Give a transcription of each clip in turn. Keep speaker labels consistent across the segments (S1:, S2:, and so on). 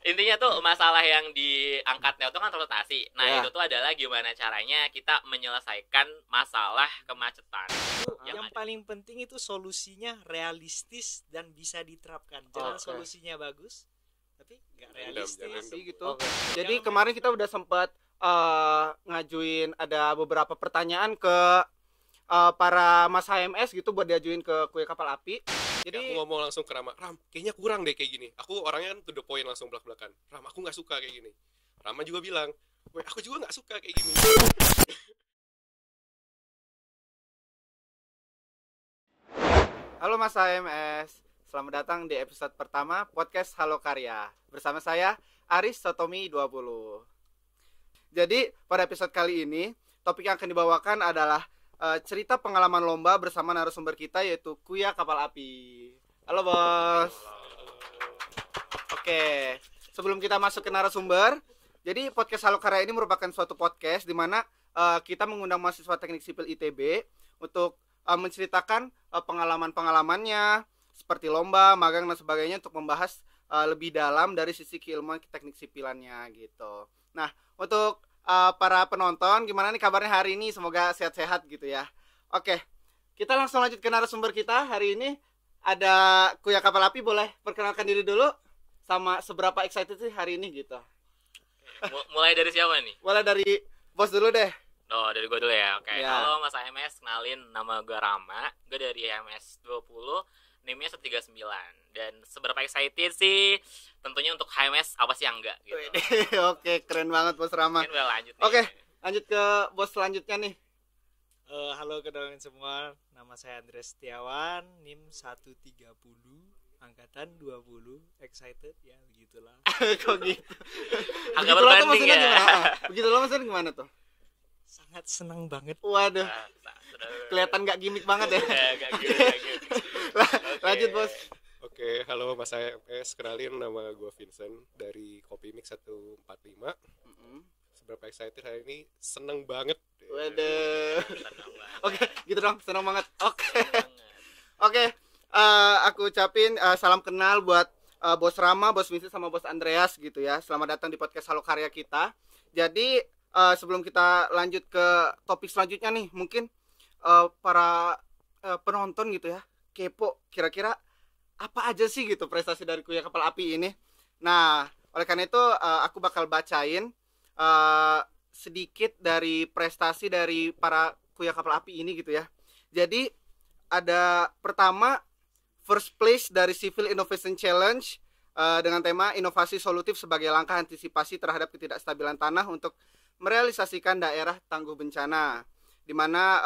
S1: Intinya tuh masalah yang diangkatnya itu kan transportasi. Nah,
S2: Ya.
S1: itu tuh adalah gimana caranya kita menyelesaikan masalah kemacetan.
S3: Yang paling penting itu solusinya realistis dan bisa diterapkan. Jangan
S2: Oke.
S3: solusinya bagus tapi nggak
S4: Jangan,
S3: realistis.
S2: Sih gitu.
S4: Oh.
S2: Oke. Jadi kemarin kita udah sempat ngajuin ada beberapa pertanyaan ke para Mas HMS gitu buat diajuin ke Kuya Kapal Api.
S4: Jadi
S2: Jadi
S4: aku ngomong langsung ke Rama, Ram, kayaknya kurang deh kayak gini. Aku orangnya kan to the point langsung belak-belakan. Ram, aku nggak suka kayak gini. Rama juga bilang, "Weh, aku juga nggak suka kayak gini."
S2: halo Mas HMS, selamat datang di episode pertama podcast Halo Karya. Bersama saya Aris Sotomi 20. Jadi pada episode kali ini topik yang akan dibawakan adalah cerita pengalaman lomba bersama narasumber kita yaitu Kuya Kapal Api. Halo bos. Oke, sebelum kita masuk ke narasumber, jadi podcast Halo Karya ini merupakan suatu podcast di mana kita mengundang mahasiswa teknik sipil ITB untuk menceritakan pengalaman-pengalamannya seperti lomba, magang dan sebagainya untuk membahas lebih dalam dari sisi keilmuan teknik sipilannya gitu. Nah, untuk para penonton, gimana nih kabarnya hari ini? Semoga sehat-sehat gitu ya. Oke, kita langsung lanjut ke narasumber kita. Hari ini ada Kuya Kapal Api, boleh perkenalkan diri dulu sama seberapa excited sih hari ini gitu.
S1: Mulai dari siapa nih?
S2: Boleh dari bos dulu deh.
S1: Oh, dari gue dulu ya. Oke.
S2: Ya.
S1: Halo Mas AMS, kenalin nama gue Rama. Gue dari AMS 20, NIM-nya 139. Dan seberapa excited sih? Tentunya untuk HMS apa sih yang enggak gitu.
S2: Oke, keren banget bos Rama.
S1: Mungkin udah lanjut nih.
S2: Oke, lanjut ke bos selanjutnya nih.
S3: Halo kenalan semua, nama saya Andres Setiawan, NIM 130, angkatan 20, excited ya begitulah.
S2: Kok gitu?
S1: Agak
S2: Begitu lo tuh
S1: berbanding
S2: maksudnya
S1: ya.
S2: gimana? Begitu lo maksudnya gimana tuh?
S3: Sangat senang banget.
S2: Waduh, kelihatan gak gimmick banget ya.
S1: Gak gitu.
S2: Lanjut bos.
S4: Oke, halo Mas AMS, kenalin nama gue Vincent dari Kopi Mix 145. Seberapa excited hari ini? Seneng banget.
S2: Waduh. Oke, gitu dong, senang banget. Oke. Aku ucapin salam kenal buat bos Rama, bos Vincent sama bos Andreas gitu ya. Selamat datang di podcast Halo Karya kita. Jadi sebelum kita lanjut ke topik selanjutnya nih, mungkin para penonton gitu ya, kepo kira-kira apa aja sih gitu prestasi dari Kuya Kapal Api ini. Nah, oleh karena itu aku bakal bacain sedikit dari prestasi dari para Kuya Kapal Api ini gitu ya. Jadi ada pertama first place dari Civil Innovation Challenge dengan tema inovasi solutif sebagai langkah antisipasi terhadap ketidakstabilan tanah untuk merealisasikan daerah tangguh bencana, di mana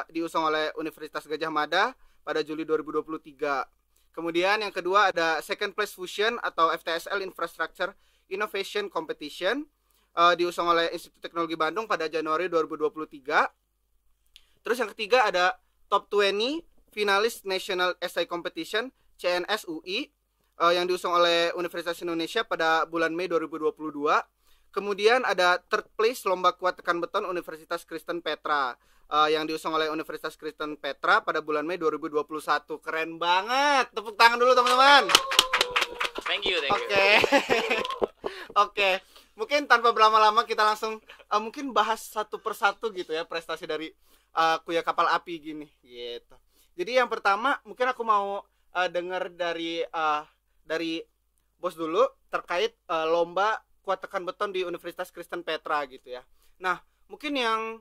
S2: diusung oleh Universitas Gadjah Mada pada Juli 2023. Kemudian yang kedua ada Second Place Fusion atau FTSL Infrastructure Innovation Competition, diusung oleh Institut Teknologi Bandung pada Januari 2023. Terus yang ketiga ada Top 20 Finalis National Essay Competition CNS UI yang diusung oleh Universitas Indonesia pada bulan Mei 2022. Kemudian ada third place lomba kuat tekan beton Universitas Kristen Petra yang diusung oleh Universitas Kristen Petra pada bulan Mei 2021. Keren banget. Tepuk tangan dulu teman-teman.
S1: Thank you.
S2: Oke. Mungkin tanpa berlama-lama kita langsung mungkin bahas satu persatu gitu ya prestasi dari Kuya Kapal Api gini gitu. Jadi yang pertama mungkin aku mau dengar dari bos dulu terkait lomba kuat tekan beton di Universitas Kristen Petra gitu ya. Nah, mungkin yang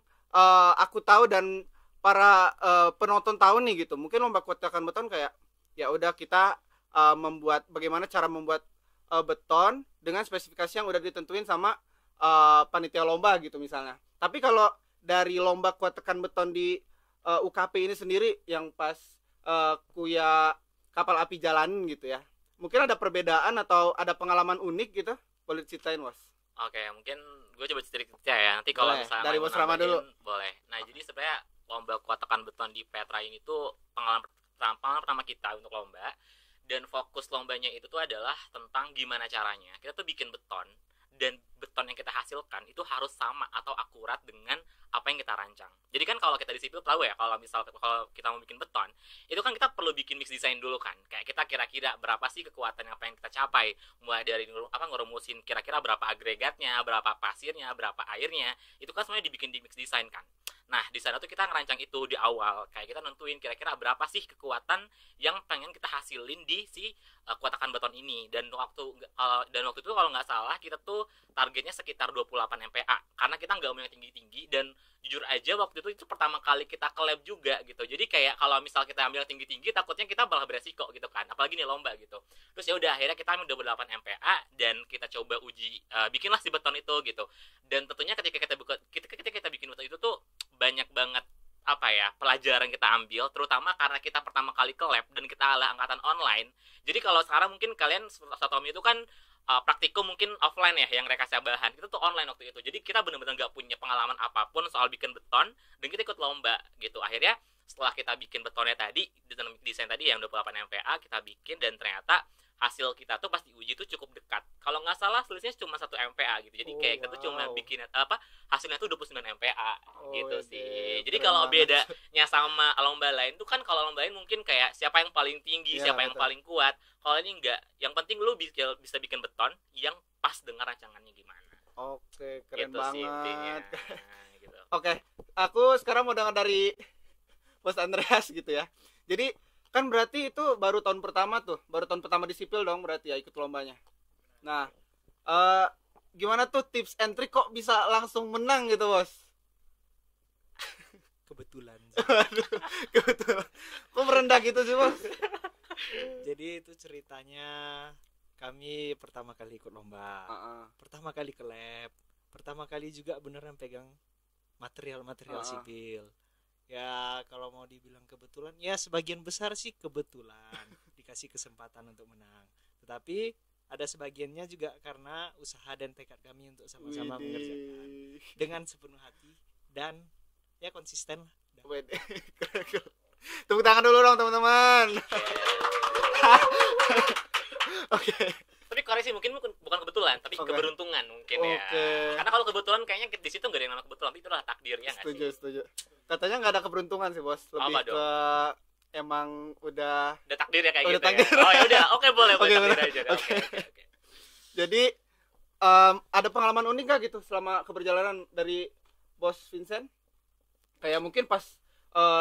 S2: aku tahu dan para penonton tahu nih gitu. Mungkin lomba kuat tekan beton kayak ya udah kita membuat bagaimana cara membuat beton dengan spesifikasi yang udah ditentuin sama panitia lomba gitu misalnya. Tapi kalau dari lomba kuat tekan beton di UKP ini sendiri yang pas Kuya Kapal Api jalanin gitu ya. Mungkin ada perbedaan atau ada pengalaman unik gitu? Boleh ceritain, Bos?
S1: Oke, mungkin gue coba cerita ya. Nanti kalau
S2: Boleh,
S1: misalnya
S2: dari
S1: mau
S2: Bos Rama
S1: nambahin,
S2: dulu.
S1: boleh. Nah, jadi sebenarnya lomba kuat tekan beton di Petra ini tuh pengalaman pertama kita untuk lomba. Dan fokus lombanya itu tuh adalah tentang gimana caranya kita tuh bikin beton dan beton yang kita hasilkan itu harus sama atau akurat dengan apa yang kita rancang. Jadi kan kalau kita di sipil tahu ya, kalau kita mau bikin beton, itu kan kita perlu bikin mix design dulu kan. Kayak kita kira-kira berapa sih kekuatan yang pengen kita capai, mulai dari ngerumusin kira-kira berapa agregatnya, berapa pasirnya, berapa airnya, itu kan semuanya dibikin di mix design kan. Nah, di sana tuh kita ngerancang itu di awal. Kayak kita nentuin kira-kira berapa sih kekuatan yang pengen kita hasilin di si kuatakan beton ini. Dan waktu itu kalau nggak salah kita tuh targetnya sekitar 28 MPa. Karena kita nggak mau yang tinggi-tinggi, dan jujur aja waktu itu pertama kali kita ke lab juga gitu. Jadi kayak kalau misal kita ambil yang tinggi-tinggi, takutnya kita malah beresiko gitu kan. Apalagi nih lomba gitu. Terus ya udah akhirnya kita ambil 28 MPa dan kita coba uji bikinlah si beton itu gitu. Dan tentunya ketika kita bikin beton itu tuh banyak banget pelajaran kita ambil, terutama karena kita pertama kali ke lab dan kita adalah angkatan online. Jadi kalau sekarang mungkin kalian Satomi itu kan praktikum mungkin offline ya yang rekayasa bahan, kita tuh online waktu itu. Jadi kita benar-benar nggak punya pengalaman apapun soal bikin beton, dan kita ikut lomba gitu. Akhirnya setelah kita bikin betonnya tadi, desain tadi yang 28 MPa kita bikin, dan ternyata hasil kita tuh pas diuji tuh cukup dekat. Kalau nggak salah selisihnya cuma 1 MPa gitu. Jadi kayak kita tuh cuma bikin hasilnya tuh 29 MPa gitu sih. Jadi kalau bedanya sama lomba lain tuh kan, kalau lomba lain mungkin kayak siapa yang paling tinggi, siapa yang paling kuat. Kalau ini enggak. Yang penting lu bisa bikin beton yang pas dengan rancangannya gimana.
S2: Oke, keren
S1: gitu
S2: banget.
S1: Gitu.
S2: Oke, aku sekarang mau dengar dari Bos Andreas gitu ya. Jadi kan berarti itu baru tahun pertama di sipil dong berarti ya ikut lombanya. Nah, gimana tuh tips and trick kok bisa langsung menang gitu, Bos?
S3: Kebetulan.
S2: Kebetulan. Kok merendah gitu sih, Bos?
S3: Jadi itu ceritanya, kami pertama kali ikut lomba, pertama kali ke lab, pertama kali juga beneran pegang material sipil. Ya kalau mau dibilang kebetulan, ya sebagian besar sih kebetulan dikasih kesempatan untuk menang. Tetapi ada sebagiannya juga karena usaha dan tekad kami untuk sama-sama mengerjakan dengan sepenuh hati dan ya konsisten lah.
S2: Tepuk tangan dulu dong teman-teman. Oke.
S1: Tapi koreksi mungkin bukan kebetulan, tapi keberuntungan mungkin ya. Karena kalau kebetulan kayaknya di situ nggak ada yang namanya kebetulan, tapi itulah takdir ya nggak sih?
S2: Setuju. Katanya nggak ada keberuntungan sih, Bos. Lebih ke emang udah
S1: takdir ya kayak gitu
S2: takdir.
S1: Ya. Oh ya udah, oke boleh takdir aja. Oke.
S2: Jadi ada pengalaman unik nggak gitu selama keberjalanan dari Bos Vincent? Kayak mungkin pas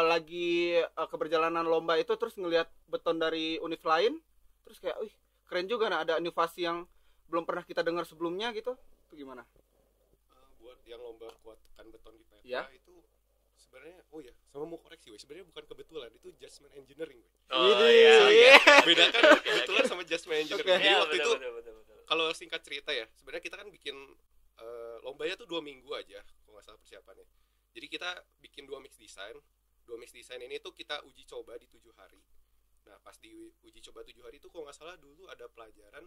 S2: lagi keberjalanan lomba itu terus ngelihat beton dari univ lain, terus kayak, wih keren juga, nah ada inovasi yang belum pernah kita dengar sebelumnya gitu, itu gimana?
S4: Buat yang lomba kuatkan beton di PFK
S2: ya?
S4: Itu sebenarnya, sama mau koreksi sebenarnya bukan kebetulan, itu judgment engineering.
S1: Iya.
S4: Bedakan kebetulan sama judgment engineering. Jadi waktu itu kalau singkat cerita ya, sebenarnya kita kan bikin lombanya tuh 2 minggu aja kalau nggak salah persiapannya. Jadi kita bikin 2 mix design ini tuh kita uji coba di 7 hari. Nah pas di uji coba 7 hari itu kalau nggak salah dulu ada pelajaran,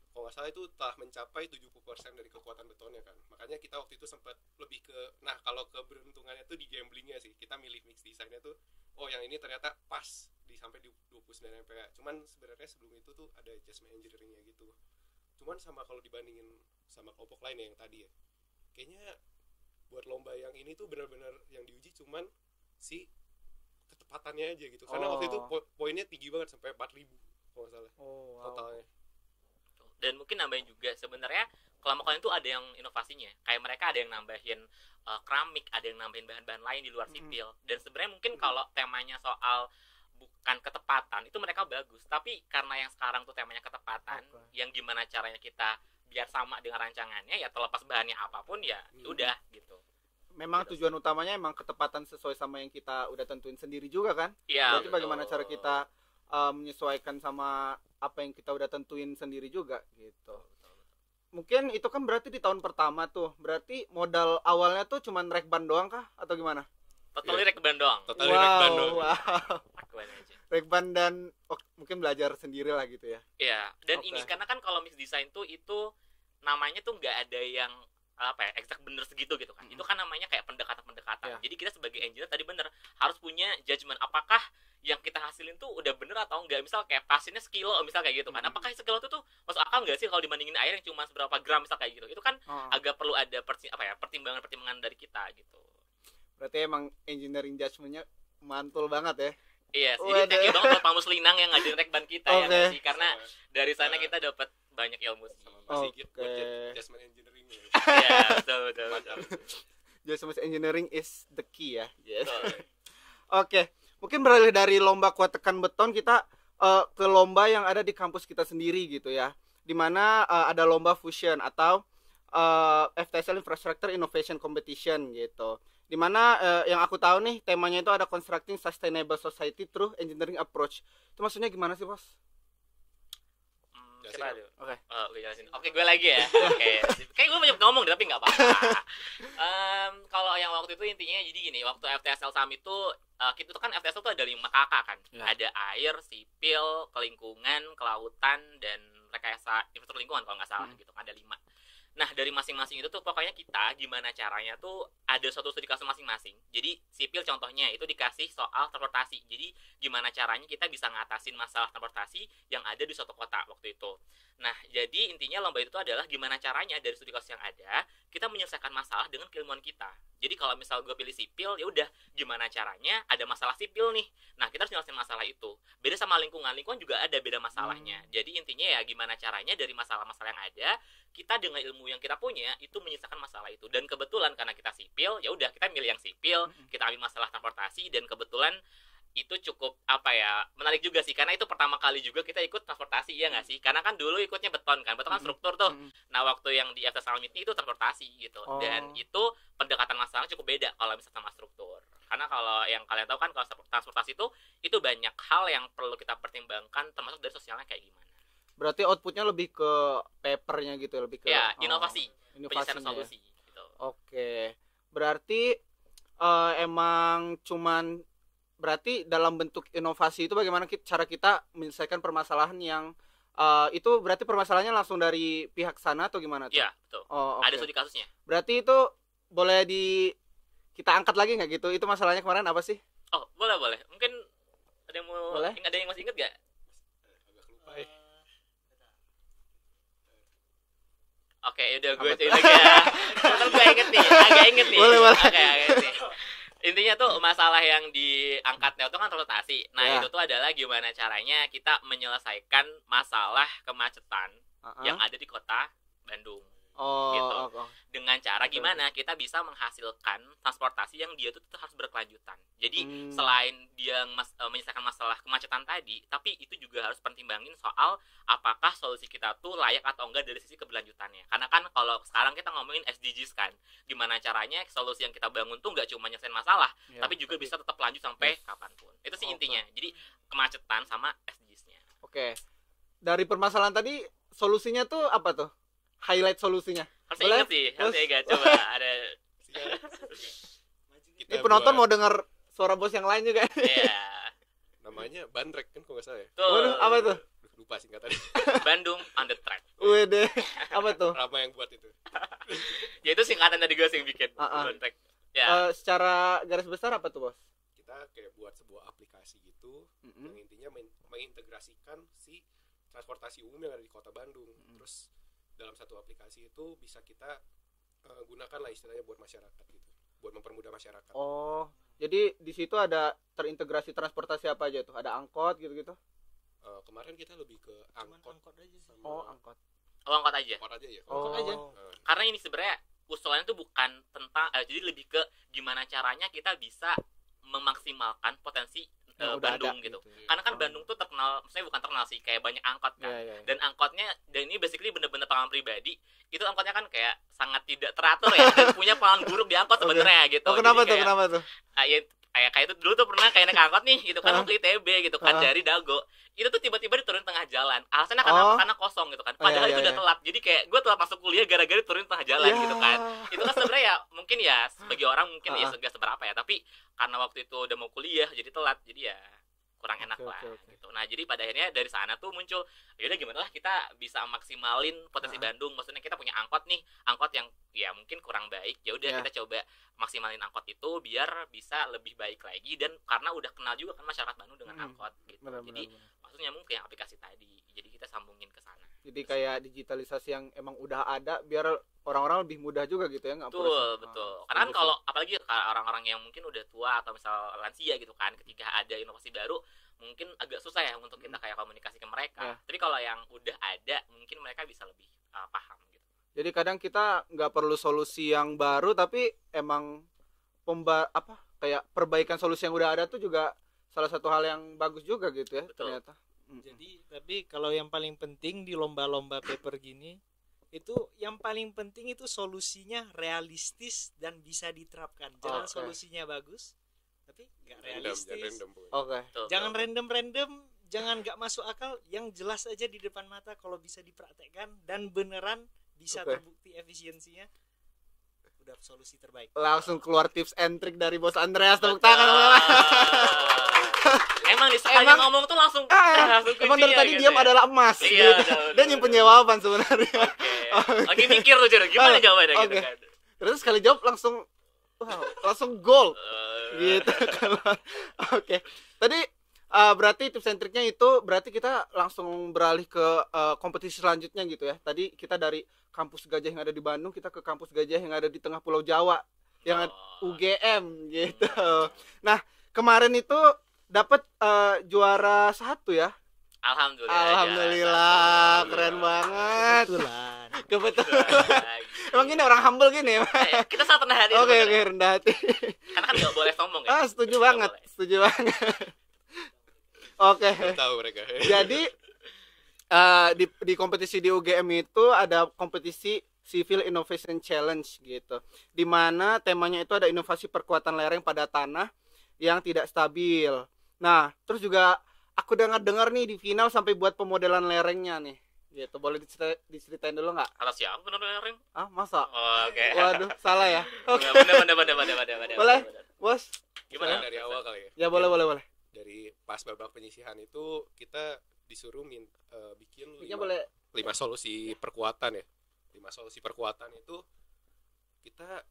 S4: kalau nggak salah itu telah mencapai 70% dari kekuatan betonnya kan. Makanya kita waktu itu sempat lebih ke, nah kalau keberuntungannya tuh di gamblingnya sih, kita milih mix desainnya tuh, yang ini ternyata pas sampai di 29 MPa. Cuman sebenarnya sebelum itu tuh ada adjustment engineeringnya gitu. Cuman sama kalau dibandingin sama kelompok lain yang tadi ya, kayaknya buat lomba yang ini tuh benar-benar yang diuji cuman si ketepatannya aja gitu. Karena waktu itu poinnya tinggi banget sampai 4.000 kalau nggak salah totalnya.
S1: Dan mungkin nambahin juga sebenarnya kelompok lain tuh ada yang inovasinya. Kayak mereka ada yang nambahin keramik, ada yang nambahin bahan-bahan lain di luar sipil. Dan sebenarnya mungkin kalau temanya soal bukan ketepatan itu mereka bagus. Tapi karena yang sekarang tuh temanya ketepatan, yang gimana caranya kita biar sama dengan rancangannya, ya terlepas bahannya apapun ya udah gitu.
S2: Memang tujuan utamanya emang ketepatan sesuai sama yang kita udah tentuin sendiri juga kan.
S1: Iya.
S2: Berarti bagaimana cara kita menyesuaikan sama apa yang kita udah tentuin sendiri juga gitu. Mungkin itu kan berarti di tahun pertama tuh, berarti modal awalnya tuh cuman rek ban doang kah atau gimana?
S1: Totally rek ban doang.
S2: Rek ban dan mungkin belajar sendiri lah gitu ya.
S1: Iya. Dan ini karena kan kalau mix design tuh itu namanya tuh nggak ada yang exact bener segitu gitu kan. Itu kan namanya kayak pendekatan. Jadi kita sebagai engineer tadi bener harus punya judgement apakah yang kita hasilin tuh udah bener atau enggak. Misal kayak pasirnya sekilo misal kayak gitu kan, apakah sekilo itu tuh masuk akal nggak sih kalau dibandingin air yang cuma seberapa gram misal kayak gitu. Itu kan agak perlu ada pertimbangan dari kita gitu.
S2: Berarti emang engineering judgment-nya mantul banget ya.
S1: Iya sih, jadi thank you banget buat Pak Muslinang yang ngajarin rekban kita ya nggak sih, karena dari sana kita dapat banyak ilmu sih.
S4: Masih gitu buat judgment engineering ya.
S1: Iya, betul.
S2: Judgment engineering is the key ya. Yes. Oke, mungkin beralih dari lomba kuat tekan beton kita ke lomba yang ada di kampus kita sendiri gitu ya. Dimana ada lomba fusion atau FTSL Infrastructure Innovation Competition gitu. Dimana yang aku tahu nih temanya itu ada Constructing Sustainable Society Through Engineering Approach. Itu maksudnya gimana sih, Bos?
S1: Siapa dulu?
S2: Oke.
S1: Gue jelasin. Oke, gue lagi ya. Oke. Kayak gue banyak ngomong tapi nggak apa-apa. Kalau yang waktu itu intinya jadi gini, waktu FTSL Summit itu kita tuh kan FTSL tuh ada 5 kakak kan. Ya. Ada air, sipil, kelingkungan, kelautan, dan rekayasa infrastruktur lingkungan kalau nggak salah gitu. Ada 5. Nah, dari masing-masing itu tuh pokoknya kita gimana caranya tuh ada suatu studi kasus masing-masing. Jadi sipil contohnya itu dikasih soal transportasi. Jadi gimana caranya kita bisa ngatasin masalah transportasi yang ada di suatu kota waktu itu. Nah, jadi intinya lomba itu tuh adalah gimana caranya dari studi kasus yang ada kita menyelesaikan masalah dengan keilmuan kita. Jadi kalau misal gue pilih sipil, ya udah gimana caranya ada masalah sipil nih. Nah, kita harus nyelesain masalah itu. Beda sama lingkungan juga ada beda masalahnya. Jadi intinya ya gimana caranya dari masalah-masalah yang ada kita dengan ilmu yang kita punya itu menyelesaikan masalah itu. Dan kebetulan karena kita sipil, ya udah kita milih yang sipil, kita ambil masalah transportasi, dan kebetulan itu cukup menarik juga sih, karena itu pertama kali juga kita ikut transportasi, ya nggak sih? Karena kan dulu ikutnya beton kan struktur tuh. Nah, waktu yang di FTSL Summit itu transportasi gitu. Dan itu pendekatan masalahnya cukup beda kalau misalnya sama struktur. Karena kalau yang kalian tahu kan kalau transportasi itu banyak hal yang perlu kita pertimbangkan, termasuk dari sosialnya kayak gimana.
S2: Berarti outputnya lebih ke papernya gitu, lebih ke
S1: inovasi, penyelesaian solusi gitu.
S2: Oke. Berarti emang cuman berarti dalam bentuk inovasi itu bagaimana cara kita menyelesaikan permasalahan yang itu berarti permasalahannya langsung dari pihak sana atau gimana tuh?
S1: Iya, betul. Ada studi kasusnya.
S2: Berarti itu boleh kita angkat lagi nggak gitu? Itu masalahnya kemarin apa sih?
S1: Oh, boleh. Mungkin ada yang mau ada yang masih inget gak?
S4: Agak lupa ya.
S1: Oke, udah gue cerita lagi ya. Gue agak inget nih.
S2: Boleh.
S1: Intinya tuh masalah yang diangkatnya itu kan transportasi. Nah, itu tuh adalah gimana caranya kita menyelesaikan masalah kemacetan yang ada di kota Bandung. Dengan cara gimana kita bisa menghasilkan transportasi yang dia tuh harus berkelanjutan. Jadi selain dia menyelesaikan masalah kemacetan tadi, tapi itu juga harus pertimbangin soal apakah solusi kita tuh layak atau enggak dari sisi keberlanjutannya. Karena kan kalau sekarang kita ngomongin SDGs kan, gimana caranya solusi yang kita bangun tuh nggak cuma nyelesain masalah, tapi juga bisa tetap lanjut sampai kapanpun. Itu sih intinya. Jadi kemacetan sama SDGs-nya.
S2: Oke. Dari permasalahan tadi solusinya tuh apa tuh? Highlight solusinya.
S1: Harus ingat sih, harus ingat. Coba ada.
S2: Ini penonton mau dengar suara bos yang lain juga.
S1: Iya.
S4: Namanya Bandrek kan kalau nggak salah ya.
S2: Waduh, apa tuh?
S4: Lupa singkatannya.
S1: Bandung on the track.
S2: Wede, apa tuh?
S4: Rama yang buat itu.
S1: Ya itu singkatan tadi gue sih bikin. Bandrek. Ya.
S2: Secara garis besar apa tuh, Bos?
S4: Kita kayak buat sebuah aplikasi gitu yang intinya mengintegrasikan si transportasi umum yang ada di kota Bandung. Terus dalam satu aplikasi itu bisa kita gunakan lah istilahnya buat masyarakat gitu, buat mempermudah masyarakat.
S2: Oh, jadi di situ ada terintegrasi transportasi apa aja tuh? Ada angkot gitu-gitu?
S4: Kemarin kita lebih ke angkot
S3: aja sih.
S2: Angkot.
S1: Angkot aja.
S4: Angkot aja ya.
S2: Angkot aja.
S1: Karena ini sebenarnya usulannya tuh bukan tentang jadi lebih ke gimana caranya kita bisa memaksimalkan potensi Bandung gitu. Karena kan Bandung tuh terkenal, maksudnya bukan terkenal sih, kayak banyak angkot kan. Dan angkotnya, dan ini basically bener-bener pengalaman pribadi. Itu angkotnya kan kayak sangat tidak teratur ya, dan punya pengalaman buruk di angkot sebenarnya gitu.
S2: Kenapa tuh?
S1: Kayak itu dulu tuh pernah kayak naik angkot nih gitu kan, waktu ITB gitu kan, dari Dago. Itu tuh tiba-tiba diturunin tengah jalan. Alasannya karena kosong gitu kan. Padahal itu udah telat. Jadi kayak gue telat masuk kuliah gara-gara turunin tengah jalan gitu kan. Itu kan sebenarnya ya mungkin ya sebagai orang mungkin ya segala seberapa ya, tapi karena waktu itu udah mau kuliah jadi telat, jadi ya kurang enak lah gitu. Nah, jadi pada akhirnya dari sana tuh muncul, ya udah gimana lah kita bisa maksimalin potensi Bandung. Maksudnya kita punya angkot nih, angkot yang ya mungkin kurang baik, ya udah
S2: Ya.
S1: kita coba maksimalin angkot itu biar bisa lebih baik lagi, dan karena udah kenal juga kan masyarakat Bandung dengan angkot gitu. Jadi maksudnya nyambung ke yang aplikasi tadi, jadi kita sambungin ke sana.
S2: Jadi kayak digitalisasi yang emang udah ada biar orang-orang lebih mudah juga gitu ya, nggak
S1: Betul. Karena kan kalau apalagi orang-orang yang mungkin udah tua atau misal lansia gitu kan, ketika ada inovasi baru mungkin agak susah ya untuk kita kayak komunikasi ke mereka. Tapi kalau yang udah ada mungkin mereka bisa lebih paham gitu.
S2: Jadi kadang kita nggak perlu solusi yang baru, tapi emang kayak perbaikan solusi yang udah ada tuh juga salah satu hal yang bagus juga gitu ya.
S1: Betul.
S2: Ternyata.
S3: Jadi tapi kalau yang paling penting di lomba-lomba paper gini itu yang paling penting itu solusinya realistis dan bisa diterapkan. Jangan solusinya bagus tapi nggak realistis. Jangan random, jangan nggak masuk akal, yang jelas aja di depan mata kalau bisa dipraktekkan dan beneran bisa terbukti efisiensinya. Udah solusi terbaik.
S2: Langsung keluar tips and trick dari Bos Andreas, tepuk tangan.
S1: Emang nih sekali ngomong tuh langsung
S2: emang dari tadi
S1: gitu
S2: diam adalah emas
S1: iya,
S2: gitu. Dia nyimpen jawaban sebenarnya.
S1: Lagi mikir tuh gimana jawabannya gitu kan.
S2: Terus sekali jawab langsung gold gitu. Oke. Tadi berarti tips and triknya itu berarti kita langsung beralih ke kompetisi selanjutnya gitu ya. Tadi kita dari kampus Gajah yang ada di Bandung, kita ke kampus Gajah yang ada di tengah Pulau Jawa yang UGM gitu. Nah, kemarin itu dapat juara 1 ya. Alhamdulillah, keren banget. Kebetulan. Emang gini orang humble gini ya.
S1: Kita sangat rendah hati.
S2: Oke, rendah hati.
S1: Karena kan nggak boleh sombong ya.
S2: Setuju banget. Oke.
S4: Tahu mereka.
S2: Jadi di kompetisi di UGM itu ada kompetisi Civil Innovation Challenge gitu. Di mana temanya itu ada inovasi perkuatan lereng pada tanah yang tidak stabil. Nah, terus juga aku dengar nih di final sampai buat pemodelan lerengnya nih. Gitu. Boleh diceritain dulu nggak?
S1: Kalau siapa benar lereng?
S2: Masa?
S1: Oke.
S2: Waduh, salah ya.
S1: Oke. Bener.
S2: Boleh, Bos?
S1: Gimana?
S4: Dari awal kali ya?
S2: Ya, boleh.
S4: Dari pas babak penyisihan itu kita disuruh bikin 5 solusi perkuatan ya. 5 solusi perkuatan itu kita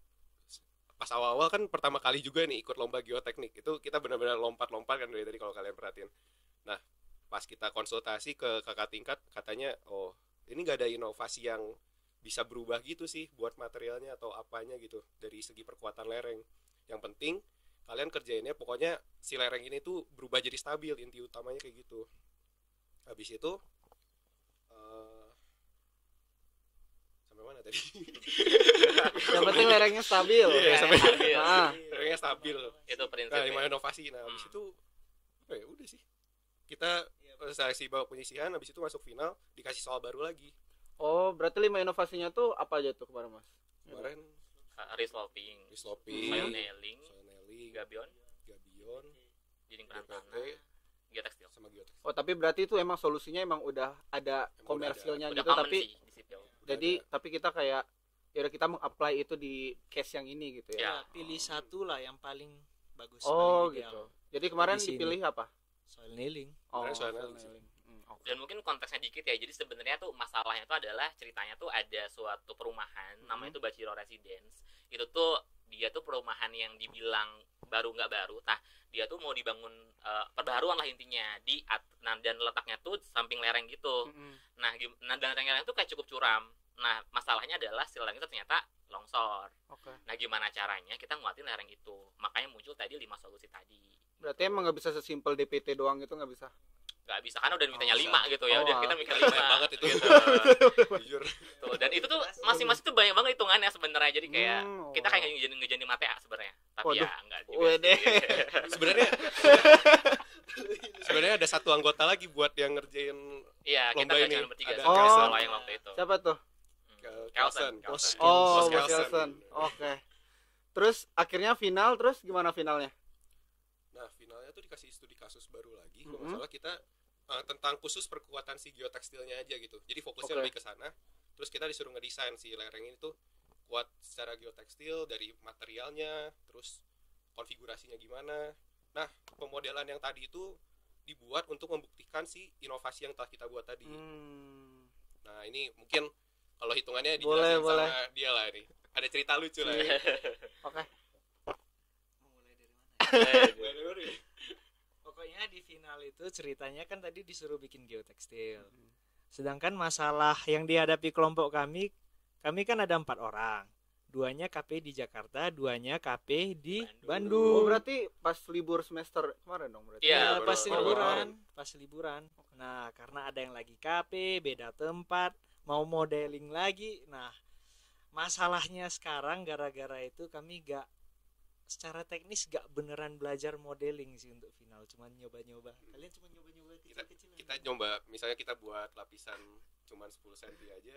S4: pas awal-awal kan pertama kali juga nih ikut lomba geoteknik. Itu kita benar-benar lompat-lompat kan dari tadi kalau kalian perhatiin. Nah, pas kita konsultasi ke kakak tingkat, katanya ini gak ada inovasi yang bisa berubah gitu sih buat materialnya atau apanya gitu dari segi perkuatan lereng. Yang penting kalian kerjainnya pokoknya si lereng ini tuh berubah jadi stabil, inti utamanya kayak gitu. Habis itu sampai mana tadi?
S2: Yang penting lerengnya stabil.
S4: Lerengnya stabil.
S1: Itu prinsipnya.
S4: Nah, 5 inovasi. Nah, habis itu udah sih. Kita seleksi babak penyisihan, habis itu masuk final, dikasih soal baru lagi.
S2: Oh, berarti 5 inovasinya tuh apa aja tuh kemarin, Mas?
S4: Kemarin
S1: resloping, soil nailing, gabion, dinding tanah, geotekstil.
S4: Sama geotekstil.
S2: Oh, tapi berarti itu emang solusinya emang udah ada komersilnya
S1: udah
S2: gitu, tapi
S1: sih di sipil.
S2: Jadi tapi kita kayak ya udah kita meng-apply itu di case yang ini gitu ya.
S3: Pilih satu lah yang paling bagus.
S2: Oh,
S3: paling
S2: gitu. Jadi kemarin dipilih apa?
S3: Soil nailing.
S2: Soil nailing.
S1: Dan mungkin konteksnya dikit ya. Jadi sebenarnya tuh masalahnya tuh adalah ceritanya tuh ada suatu perumahan namanya tuh Bachiro Residence. Itu tuh dia tuh perumahan yang dibilang baru nggak baru. Nah, dia tuh mau dibangun perbaharuan lah intinya dan letaknya tuh samping lereng gitu. Nah, dan lereng tuh kayak cukup curam. Nah, masalahnya adalah si lereng itu ternyata longsor. Nah, gimana caranya kita nguatin lereng itu? Makanya muncul tadi 5 solusi tadi.
S2: Berarti emang nggak bisa sesimpel DPT doang gitu, nggak bisa?
S1: Nggak bisa, karena udah mintanya 5 gitu ya. Udah kita mikir 5
S4: banget itu gitu. Jujur.
S1: Tuh, dan itu tuh masing-masing tuh banyak banget hitungannya sebenarnya. Jadi kayak kita kayak ngejadi mata sebenarnya. Tapi ya enggak juga.
S4: Sebenarnya ada satu anggota lagi buat yang ngerjain
S1: kita
S4: lomba ini.
S1: cuma bertiga
S4: Ada
S1: kalau yang waktu itu.
S2: Siapa tuh?
S1: Kelsen.
S2: Bos Kelsen. Oke. Terus akhirnya final, terus gimana finalnya?
S4: Nah, finalnya tuh dikasih studi kasus baru lagi. Kalau nggak salah kita tentang khusus perkuatan si geotekstilnya aja gitu. Jadi fokusnya lebih ke sana. Terus kita disuruh ngedesain si lereng ini tuh kuat secara geotekstil dari materialnya, terus konfigurasinya gimana. Nah, pemodelan yang tadi itu dibuat untuk membuktikan si inovasi yang telah kita buat tadi. Nah, ini mungkin kalau hitungannya dijelasin sama dia lah nih. ada cerita lucu lah ya.
S2: Oke.
S3: Mau mulai dari mana? Pokoknya di final itu ceritanya kan tadi disuruh bikin geotekstil. Sedangkan masalah yang dihadapi kelompok kami kan ada 4 orang. 2-nya KP di Jakarta, 2-nya KP di Bandung.
S2: Oh, berarti pas libur semester kemarin dong berarti.
S3: Iya,
S1: Iya,
S3: pas
S1: baru-
S3: liburan, pas liburan. Nah, karena ada yang lagi KP, beda tempat, mau modeling lagi. Nah, masalahnya sekarang gara-gara itu kami secara teknis gak beneran belajar modeling sih untuk final, cuman nyoba-nyoba. Kalian cuma nyoba-nyoba kecil-kecilan.
S4: Kita nyoba, misalnya kita buat lapisan cuman 10 cm aja.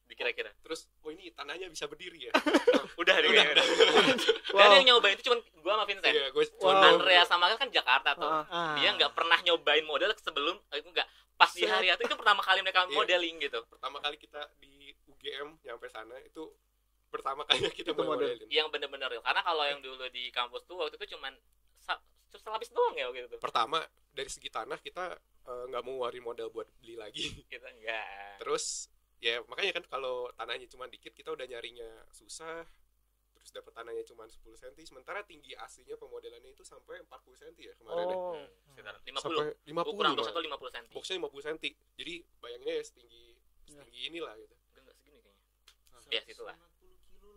S1: Dikira-kira.
S4: Terus, ini tanahnya bisa berdiri ya.
S1: Udah deh kayaknya.
S2: Wow.
S1: Dan yang nyobain itu cuma gua sama Vincent.
S4: Iya, gue
S2: Wow.
S1: Andrea sama kan Jakarta tuh.
S3: Ah.
S1: Dia nggak pernah nyobain model sebelum enggak pas di hari itu pertama kali mereka
S4: Iya.
S1: modeling gitu.
S4: pertama kali kita di UGM nyampe sana itu pertama kalinya kita
S2: Itu model.
S4: modelin.
S1: Yang bener-bener real. Karena kalau yang dulu di kampus tuh waktu itu cuman selapis doang ya waktu itu.
S4: Pertama dari segi tanah kita nggak mau ngeluarin modal buat beli lagi.
S1: Kita enggak.
S4: Terus ya makanya kan kalau tanahnya cuma dikit kita udah nyarinya susah. Terus dapat tanahnya cuma 10 cm, sementara tinggi aslinya pemodelannya itu sampai 40 cm ya kemarin. Ya.
S2: Oh.
S1: Sekitar
S4: Sampai
S1: 50.
S4: 50
S1: Ukuran
S4: loh.
S1: box atau 50 cm.
S4: Boxnya 50 cm. Jadi bayanginnya ya setinggi inilah gitu.
S1: Enggak segini kayaknya. Ya situlah.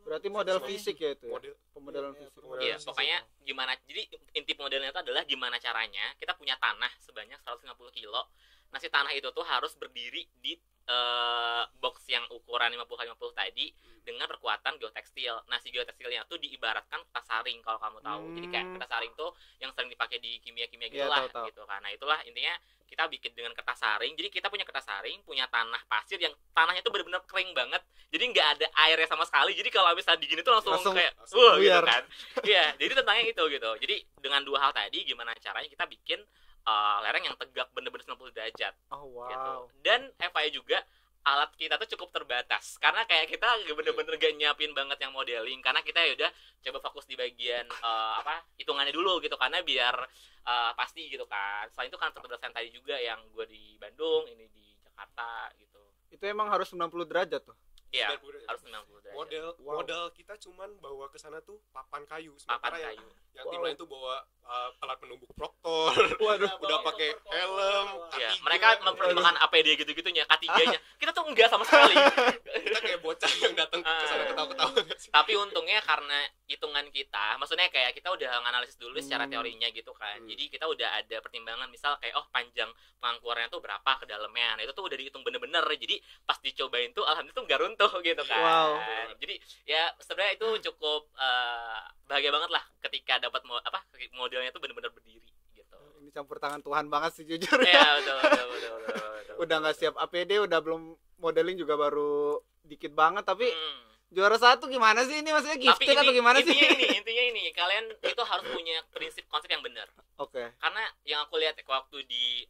S2: Berarti model fisik ya itu ya?
S4: Model
S2: Pemodelan
S3: Iya,
S2: fisik.
S3: pemodelan
S1: Iya,
S3: fisik.
S1: pokoknya gimana. Jadi inti modelnya itu adalah gimana caranya kita punya tanah sebanyak 150 kilo. Nah, si tanah itu tuh harus berdiri di box yang ukuran 50x50 tadi dengan perkuatan geotekstil. Nah, si geotekstilnya tuh diibaratkan kertas saring kalau kamu tahu. Jadi kayak kertas saring tuh yang sering dipakai di kimia-kimia gitu
S2: Iya,
S1: lah
S2: tahu.
S1: gitu kan. Nah, itulah intinya kita bikin dengan kertas saring. Jadi kita punya kertas saring, punya tanah pasir yang tanahnya tuh benar-benar kering banget. Jadi nggak ada airnya sama sekali. Jadi kalau misalnya digini tuh langsung kayak gitu
S2: buyar.
S1: kan. Iya, jadi tentangnya itu gitu. Jadi dengan 2 hal tadi gimana caranya kita bikin lereng yang tegak bener-bener 90 derajat
S2: Oh wow.
S1: gitu. Dan FYI juga alat kita tuh cukup terbatas karena kayak kita bener-bener gak nyiapin banget yang modeling karena kita ya udah coba fokus di bagian hitungannya dulu gitu karena biar pasti gitu kan. Selain itu kan keterbatasan tadi juga yang gue di Bandung, ini di Jakarta gitu.
S2: Itu emang harus 90 derajat tuh.
S1: Iya,
S4: 90 derajat.
S1: harus 90 derajat.
S4: modal kita cuman bawa ke sana tuh papan kayu,
S1: Papan
S4: sementara
S1: kayu.
S4: yang tim lain tuh bawa alat penumbuk proktor.
S2: Waduh.
S4: Udah pakai helm.
S1: Iya,
S4: K3.
S1: mereka mempertimbangkan APD gitu-gitunya, K3-nya. Kita tuh enggak sama sekali.
S4: Kita kayak bocah yang datang ke sana ketawa-ketawa.
S1: Tapi untungnya karena hitungan kita, maksudnya kayak kita udah nganalisis dulu secara teorinya gitu kan. Jadi kita udah ada pertimbangan misal kayak panjang pengangkurannya tuh berapa ke dalamnya. Nah, itu tuh udah dihitung bener-bener. Jadi pas dicobain tuh alhamdulillah tuh nggak runtuh gitu kan.
S2: Wow.
S1: Jadi ya sebenarnya itu cukup bahagia banget lah ketika dapat modelnya tuh bener-bener berdiri gitu.
S2: Ini campur tangan Tuhan banget sih jujur
S1: Iya,
S2: ya.
S1: betul.
S2: Udah nggak siap APD, udah belum modeling juga baru dikit banget tapi
S1: Hmm.
S2: juara 1 gimana sih ini maksudnya
S1: Tapi
S2: gifted atau gimana sih?
S1: intinya ini kalian itu harus punya prinsip konsep yang benar.
S2: Oke.
S1: Karena yang aku lihat waktu di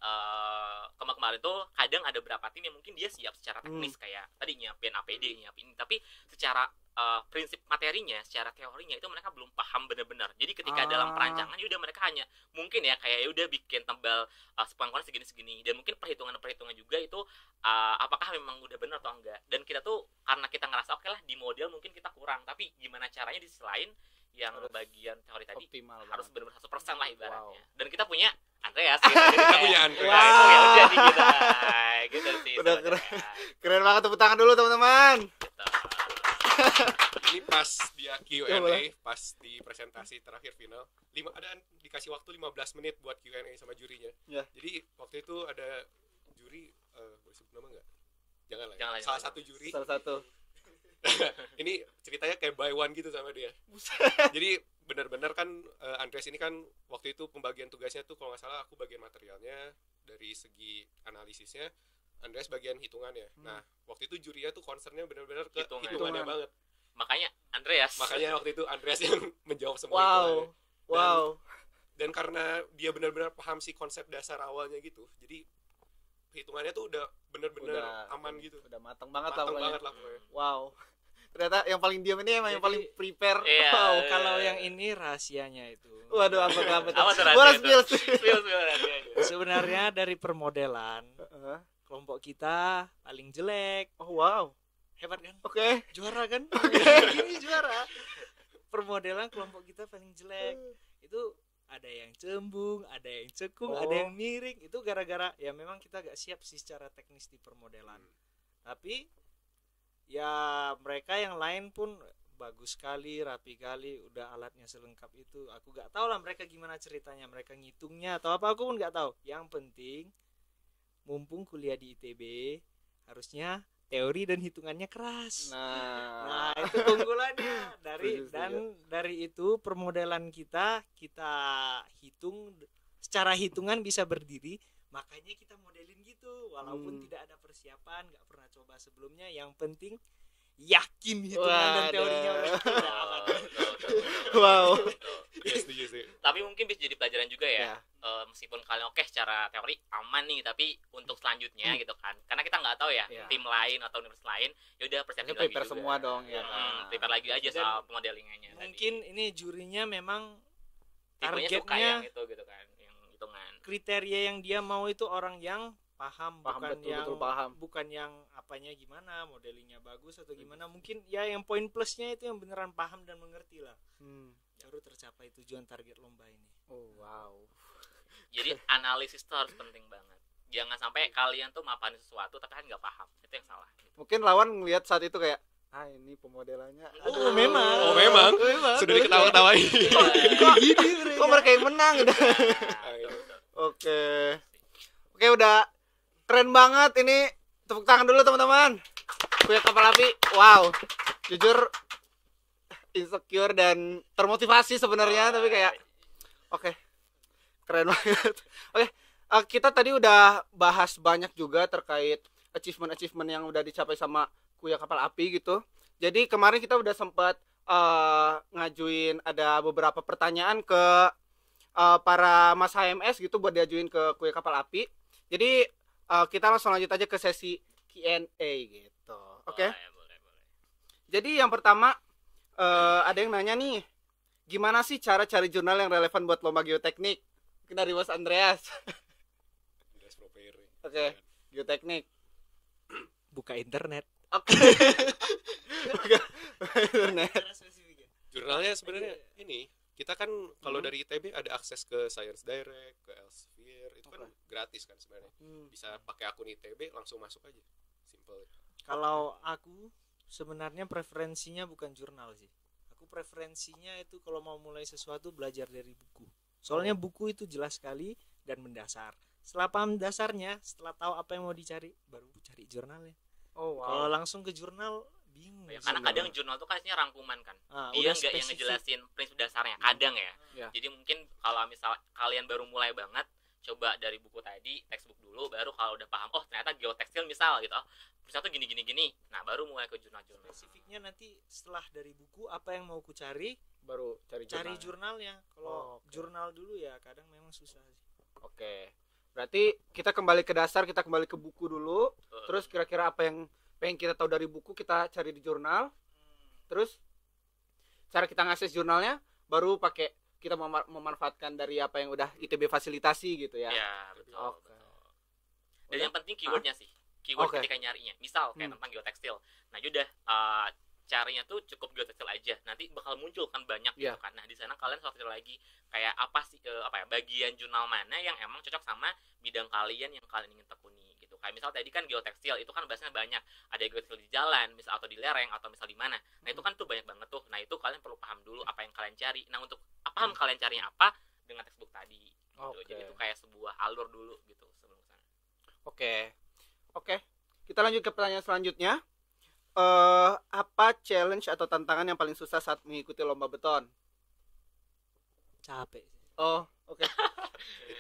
S1: kemarin tuh kadang ada beberapa tim yang mungkin dia siap secara teknis kayak tadi nyiapin APD, nyiapin ini, tapi secara prinsip materinya, secara teorinya itu mereka belum paham benar-benar. Jadi ketika dalam perancangan ya udah mereka hanya mungkin ya kayak ya udah bikin tebal sepangkuan segini-segini dan mungkin perhitungan juga itu apakah memang udah benar atau enggak. Dan kita tuh karena kita ngerasa oke lah di model mungkin kita kurang, tapi gimana caranya di sisi lain yang bagian teori tadi
S2: Optimal
S1: harus
S2: banget.
S1: benar-benar 100% lah ibaratnya.
S2: Wow.
S1: Dan kita punya Andreas gitu. Jadi
S4: Kita
S1: kayak,
S4: punya Andreas.
S1: wah, itu ya udah di kita. Gitu sih.
S2: Udah
S1: sebenarnya.
S2: Keren banget, tepuk tangan dulu teman-teman.
S1: Gitu.
S4: Ini pas dia
S2: Ya,
S4: Q&A,
S2: boleh.
S4: pas di presentasi terakhir final, ada dikasih waktu 15 menit buat Q&A sama jurinya.
S2: Ya.
S4: Jadi waktu itu ada juri, boleh sebut nama nggak? Jangan lah.
S1: Jangan lah,
S4: Salah
S1: jangan.
S4: satu juri.
S2: Salah satu.
S4: Ini ceritanya kayak by one gitu sama dia. Jadi benar-benar kan Andreas ini kan waktu itu pembagian tugasnya tuh kalau nggak salah aku bagian materialnya, dari segi analisisnya Andreas bagian hitungannya. Nah waktu itu jurinya tuh concernnya benar-benar ke hitungannya
S2: Hitungan.
S4: banget.
S1: Makanya Andreas.
S4: Makanya waktu itu Andreas yang menjawab semua
S2: Wow.
S4: hitungannya.
S2: Wow.
S4: Dan karena dia benar-benar paham sih konsep dasar awalnya gitu, jadi hitungannya tuh udah benar-benar aman gitu.
S2: Udah matang banget lah
S4: Matang
S2: pokoknya.
S4: banget lah pokoknya.
S2: Wow. Ternyata yang paling diam ini emang yang
S3: Jadi-
S2: paling prepare.
S1: Iya.
S2: Wow.
S3: Kalau yang ini rahasianya itu.
S2: Waduh, apa tuh?
S1: Apa tuh
S2: Gua harus
S1: rahasia itu?
S2: spill.
S1: Spill.
S3: Sebenarnya dari permodelan kelompok kita paling jelek.
S2: Oh wow.
S3: Hebat kan?
S2: Oke.
S3: Juara kan? Ini juara. Permodelan kelompok kita paling jelek. Itu ada yang cembung, ada yang cekung, ada yang miring. Itu gara-gara ya memang kita gak siap sih secara teknis di permodelan. Tapi ya mereka yang lain pun bagus sekali, rapi kali, udah alatnya selengkap itu. Aku gak tahu lah mereka gimana ceritanya, mereka ngitungnya atau apa, aku pun gak tahu. Yang penting mumpung kuliah di ITB harusnya teori dan hitungannya keras. Nah itu keunggulannya dari itu permodelan kita hitung secara hitungan bisa berdiri, makanya kita modelin gitu walaupun tidak ada persiapan, nggak pernah coba sebelumnya. Yang penting yakin hitungan dan teorinya udah aman.
S2: Wow.
S1: Tapi mungkin bisa jadi pelajaran juga ya. Meskipun kalian oke secara teori aman nih, tapi untuk selanjutnya gitu kan, karena kita nggak tahu ya tim lain atau universitas lain, yaudah persiapin lagi juga
S2: semua dong ya.
S1: Prepare lagi aja soal modelingannya.
S3: Mungkin ini jurinya memang
S1: targetnya suka yang itu gitu kan, yang hitungan.
S3: Kriteria yang dia mau itu orang yang paham bukan
S2: betul,
S3: yang
S2: paham.
S3: Bukan yang apanya gimana, modelingnya bagus atau gimana. Mungkin ya yang poin plusnya itu yang beneran paham dan mengerti lah. Baru tercapai tujuan target lomba ini.
S2: Oh wow.
S1: Jadi analisis itu harus penting banget. Jangan sampai kalian tuh mapanin sesuatu tapi kan nggak paham. Itu yang salah gitu.
S2: Mungkin lawan ngelihat saat itu kayak ini pemodelannya.
S3: Memang.
S4: Sudah diketawa-ketawain.
S2: Kok mereka yang menang gitu. Oke, udah keren banget ini. Tepuk tangan dulu teman-teman. Kuya Kapal Api. Wow. Jujur insecure dan termotivasi sebenarnya, tapi kayak oke. Keren banget. Oke, kita tadi udah bahas banyak juga terkait achievement yang udah dicapai sama Kuya Kapal Api gitu. Jadi kemarin kita udah sempat ngajuin ada beberapa pertanyaan ke para Mas HMS gitu buat diajuin ke Kuya Kapal Api. Jadi kita langsung lanjut aja ke sesi Q&A gitu. Oke.
S1: Boleh.
S2: Jadi yang pertama ada yang nanya nih, gimana sih cara cari jurnal yang relevan buat lomba geoteknik? Mungkin dari Mas Andreas. Oke, geoteknik.
S3: Buka internet.
S2: Oke. Buka internet.
S4: Jurnalnya sebenarnya ini, kita kan kalau dari ITB ada akses ke Science Direct, ke Elsevier, itu kan gratis kan sebenarnya. Bisa pakai akun ITB langsung masuk aja. Simple.
S3: Kalau aku sebenarnya preferensinya bukan jurnal sih. Aku preferensinya itu kalau mau mulai sesuatu belajar dari buku. Soalnya buku itu jelas sekali dan mendasar. Setelah paham dasarnya, setelah tahu apa yang mau dicari, baru cari jurnalnya.
S2: Oh wow.
S3: Kalau langsung ke jurnal bingung.
S1: Ya, karena kadang jurnal tuh kasihnya rangkuman kan. Dia nggak yang ngejelasin prinsip dasarnya. Kadang ya. Jadi mungkin kalau misal kalian baru mulai banget, coba dari buku tadi, textbook dulu, baru kalau udah paham, oh ternyata geotekstil misal gitu, terus tuh gini. Nah baru mulai ke jurnal-jurnal.
S3: Spesifiknya nanti setelah dari buku apa yang mau ku cari,
S2: baru cari
S3: jurnalnya. Kalau jurnal dulu ya kadang memang susah sih.
S2: Oke. Berarti kita kembali ke dasar, kita kembali ke buku dulu. Terus kira-kira apa yang pengen kita tahu dari buku kita cari di jurnal. Terus cara kita ngakses jurnalnya baru pakai kita memanfaatkan dari apa yang udah ITB fasilitasi gitu ya.
S1: Iya, betul. Dan yang penting keywordnya sih. Keyword ketika nyarinya. Misal kayak tentang geotekstil. Nah, udah carinya tuh cukup geotekstil aja. Nanti bakal muncul kan banyak gitu kan. Nah, di sana kalian sortir lagi kayak apa sih bagian jurnal mana yang emang cocok sama bidang kalian yang kalian ingin tekuni gitu. Kayak misal tadi kan geotekstil itu kan bahasanya banyak. Ada geotekstil di jalan, misal atau di lereng atau misal di mana. Nah, itu kan tuh banyak banget tuh. Nah, itu kalian perlu paham dulu apa yang kalian cari. Nah, untuk paham kalian carinya apa dengan textbook tadi gitu. Jadi itu kayak sebuah alur dulu gitu sebelum sana.
S2: Oke. Kita lanjut ke pertanyaan selanjutnya. Apa challenge atau tantangan yang paling susah saat mengikuti lomba beton?
S3: Capek.
S2: Oke.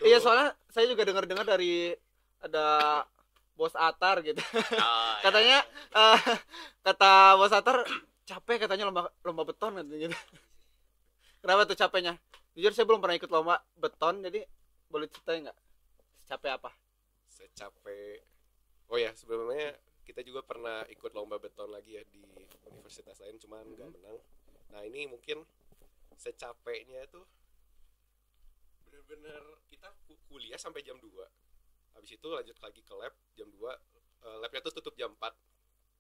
S2: Iya, soalnya saya juga dengar dari ada Bos Atar gitu. Katanya kata Bos Atar capek katanya lomba beton gitu. Kenapa tuh capeknya? Jujur saya belum pernah ikut lomba beton, jadi boleh ceritain nggak? Capek apa?
S4: Secapek. Oh ya, sebelumnya kita juga pernah ikut lomba beton lagi ya di universitas lain, cuman nggak menang. Nah ini mungkin secapeknya itu bener-bener kita kuliah sampai jam 2. Habis itu lanjut lagi ke lab jam 2. Labnya tuh tutup jam 4.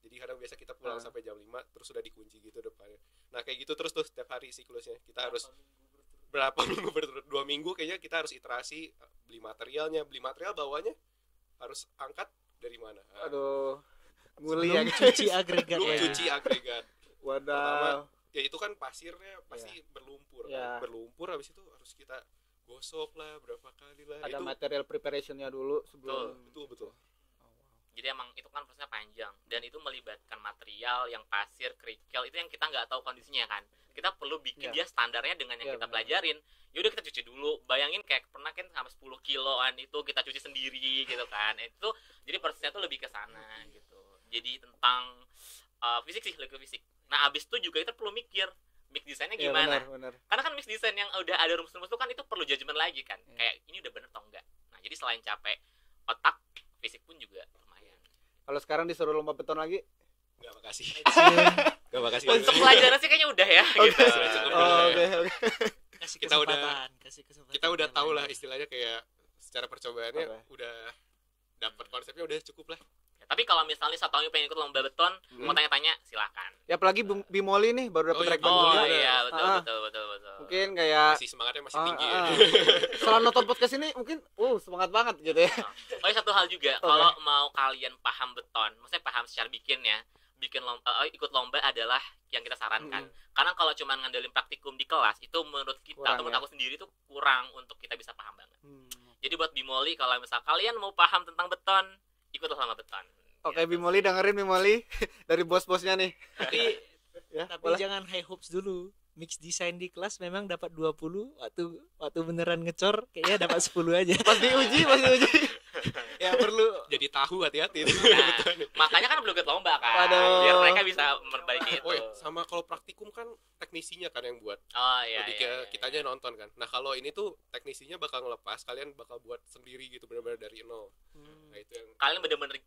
S4: Jadi kadang biasa kita pulang sampai jam 5 terus sudah dikunci gitu depannya. Nah kayak gitu terus tuh setiap hari siklusnya. Kita harus berapa minggu berturut 2 minggu kayaknya kita harus iterasi, beli material bawahnya harus angkat dari mana.
S2: Aduh, nguli ya.
S3: Cuci agregat.
S4: Belum cuci agregat.
S2: Wadah.
S4: Ya itu kan pasirnya pasti berlumpur.
S2: Ya.
S4: Berlumpur habis itu harus kita gosok lah berapa kali lah.
S2: Ada
S4: itu,
S2: material preparationnya dulu sebelum.
S4: Betul.
S1: Jadi emang itu kan prosesnya panjang dan itu melibatkan material yang pasir, kerikil, itu yang kita nggak tahu kondisinya kan. Kita perlu bikin dia standarnya dengan yang kita pelajarin. Ya udah kita cuci dulu. Bayangin kayak pernah kan sampai 10 kiloan itu kita cuci sendiri gitu kan. Itu jadi prosesnya tuh lebih ke sana gitu. Jadi tentang fisik sih, lebih ke fisik. Nah, abis itu juga kita perlu mikir mix desainnya gimana.
S2: Benar.
S1: Karena kan mix desain yang udah ada rumus-rumus itu kan itu perlu judgement lagi kan. Kayak ini udah bener atau enggak. Nah, jadi selain capek otak, fisik pun juga lumayan.
S2: Kalau sekarang disuruh lomba beton lagi?
S4: Enggak, makasih. Enggak, makasih.
S1: Untuk pelajaran sih kayaknya udah ya gitu.
S2: Oke.
S3: Kasih
S4: Kita
S3: kesempatan.
S4: Kita udah tahu lah istilahnya kayak secara percobaannya udah dapat konsepnya udah cukup lah.
S1: Tapi kalau misalnya satu tahun pengen ikut lomba beton, mau tanya-tanya silakan.
S2: Ya apalagi Bimoli nih baru dapat rekban
S1: Oh
S2: juga.
S1: iya, betul.
S2: Mungkin kayak
S4: Masih semangatnya masih tinggi ya.
S2: Setelah nonton podcast ini mungkin semangat banget gitu ya.
S1: Oh, satu hal juga, kalau mau kalian paham beton, maksudnya paham secara bikin lomba, ikut lomba adalah yang kita sarankan. Karena kalau cuma ngandelin praktikum di kelas, itu menurut kita
S2: kurang,
S1: atau menurut aku sendiri itu kurang untuk kita bisa paham banget. Jadi buat Bimoli, kalau misal kalian mau paham tentang beton, ikutlah sama beton.
S2: Oke, Bimoli dengerin Bimoli dari bos-bosnya nih.
S3: Tapi jangan high hopes dulu. Mix desain di kelas memang dapat 20, waktu beneran ngecor kayaknya dapat 10 aja.
S2: Pas diuji.
S3: Ya perlu
S4: Jadi tahu hati-hati.
S1: Nah, makanya kan belum ikut lomba kan.
S2: Aduh.
S1: Biar mereka bisa memperbaiki itu.
S4: Oh, sama kalau praktikum kan teknisinya kan yang buat.
S1: Oh iya.
S4: Jadi kitanya nonton kan. Nah, kalau ini tuh teknisinya bakal ngelepas, kalian bakal buat sendiri gitu benar-benar dari nol. Nah, itu yang
S1: Kalian bener-bener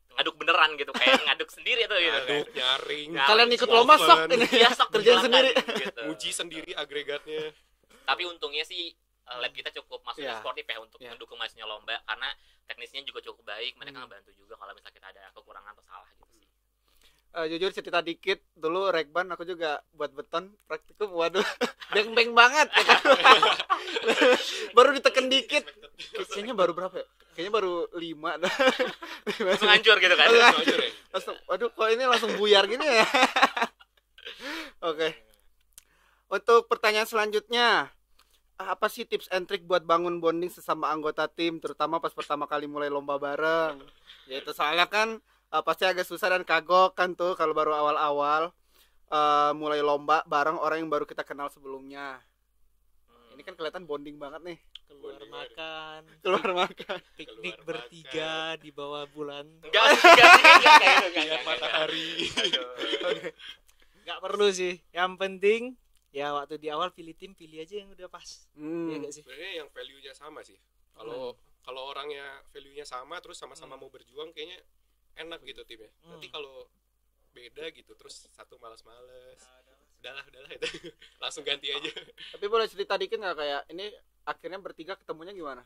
S1: ngaduk beneran gitu, kayak ngaduk sendiri tuh gitu.
S4: ngaduk, nyaring.
S2: Kalian ikut lomba sok ini.
S1: Ya, sok
S2: kerjaan
S1: silakan,
S2: sendiri.
S1: gitu.
S4: Uji sendiri agregatnya.
S1: Tapi untungnya sih lab kita cukup maksudnya
S2: Iya.
S1: sportif ya untuk mendukung mahasiswa lomba, karena teknisnya juga cukup baik, mereka ngebantu juga kalau misalnya kita ada kekurangan atau salah gitu sih.
S2: Jujur cerita dikit dulu rekban aku juga buat beton praktikum, waduh beng-beng banget ya kan? Baru diteken dikit kayaknya baru berapa ya? Kayaknya baru 5 dah.
S1: Langsung hancur gitu kan.
S2: Langsung, waduh kok ini langsung buyar gini ya. Oke. Untuk pertanyaan selanjutnya, apa sih tips and trick buat bangun bonding sesama anggota tim, terutama pas pertama kali mulai lomba bareng? Ya itu soalnya kan pasti agak susah dan kagok kan tuh kalau baru awal-awal mulai lomba bareng orang yang baru kita kenal sebelumnya. Ini kan kelihatan bonding banget nih.
S3: keluar makan, piknik
S4: Keluar
S3: bertiga di bawah bulan.
S1: Enggak kayak gitu.
S4: Lihat matahari.
S3: Nggak perlu sih. Yang penting ya waktu di awal pilih tim, pilih aja yang udah pas. Iya nggak sih?
S4: Sebenarnya yang value-nya sama sih. Kalau orangnya value-nya sama terus sama-sama mau berjuang kayaknya enak gitu timnya. Nanti kalau beda gitu terus satu malas-malas. Udahlah itu. Langsung ganti aja.
S2: Tapi boleh cerita dikit nggak kayak ini akhirnya bertiga ketemunya gimana?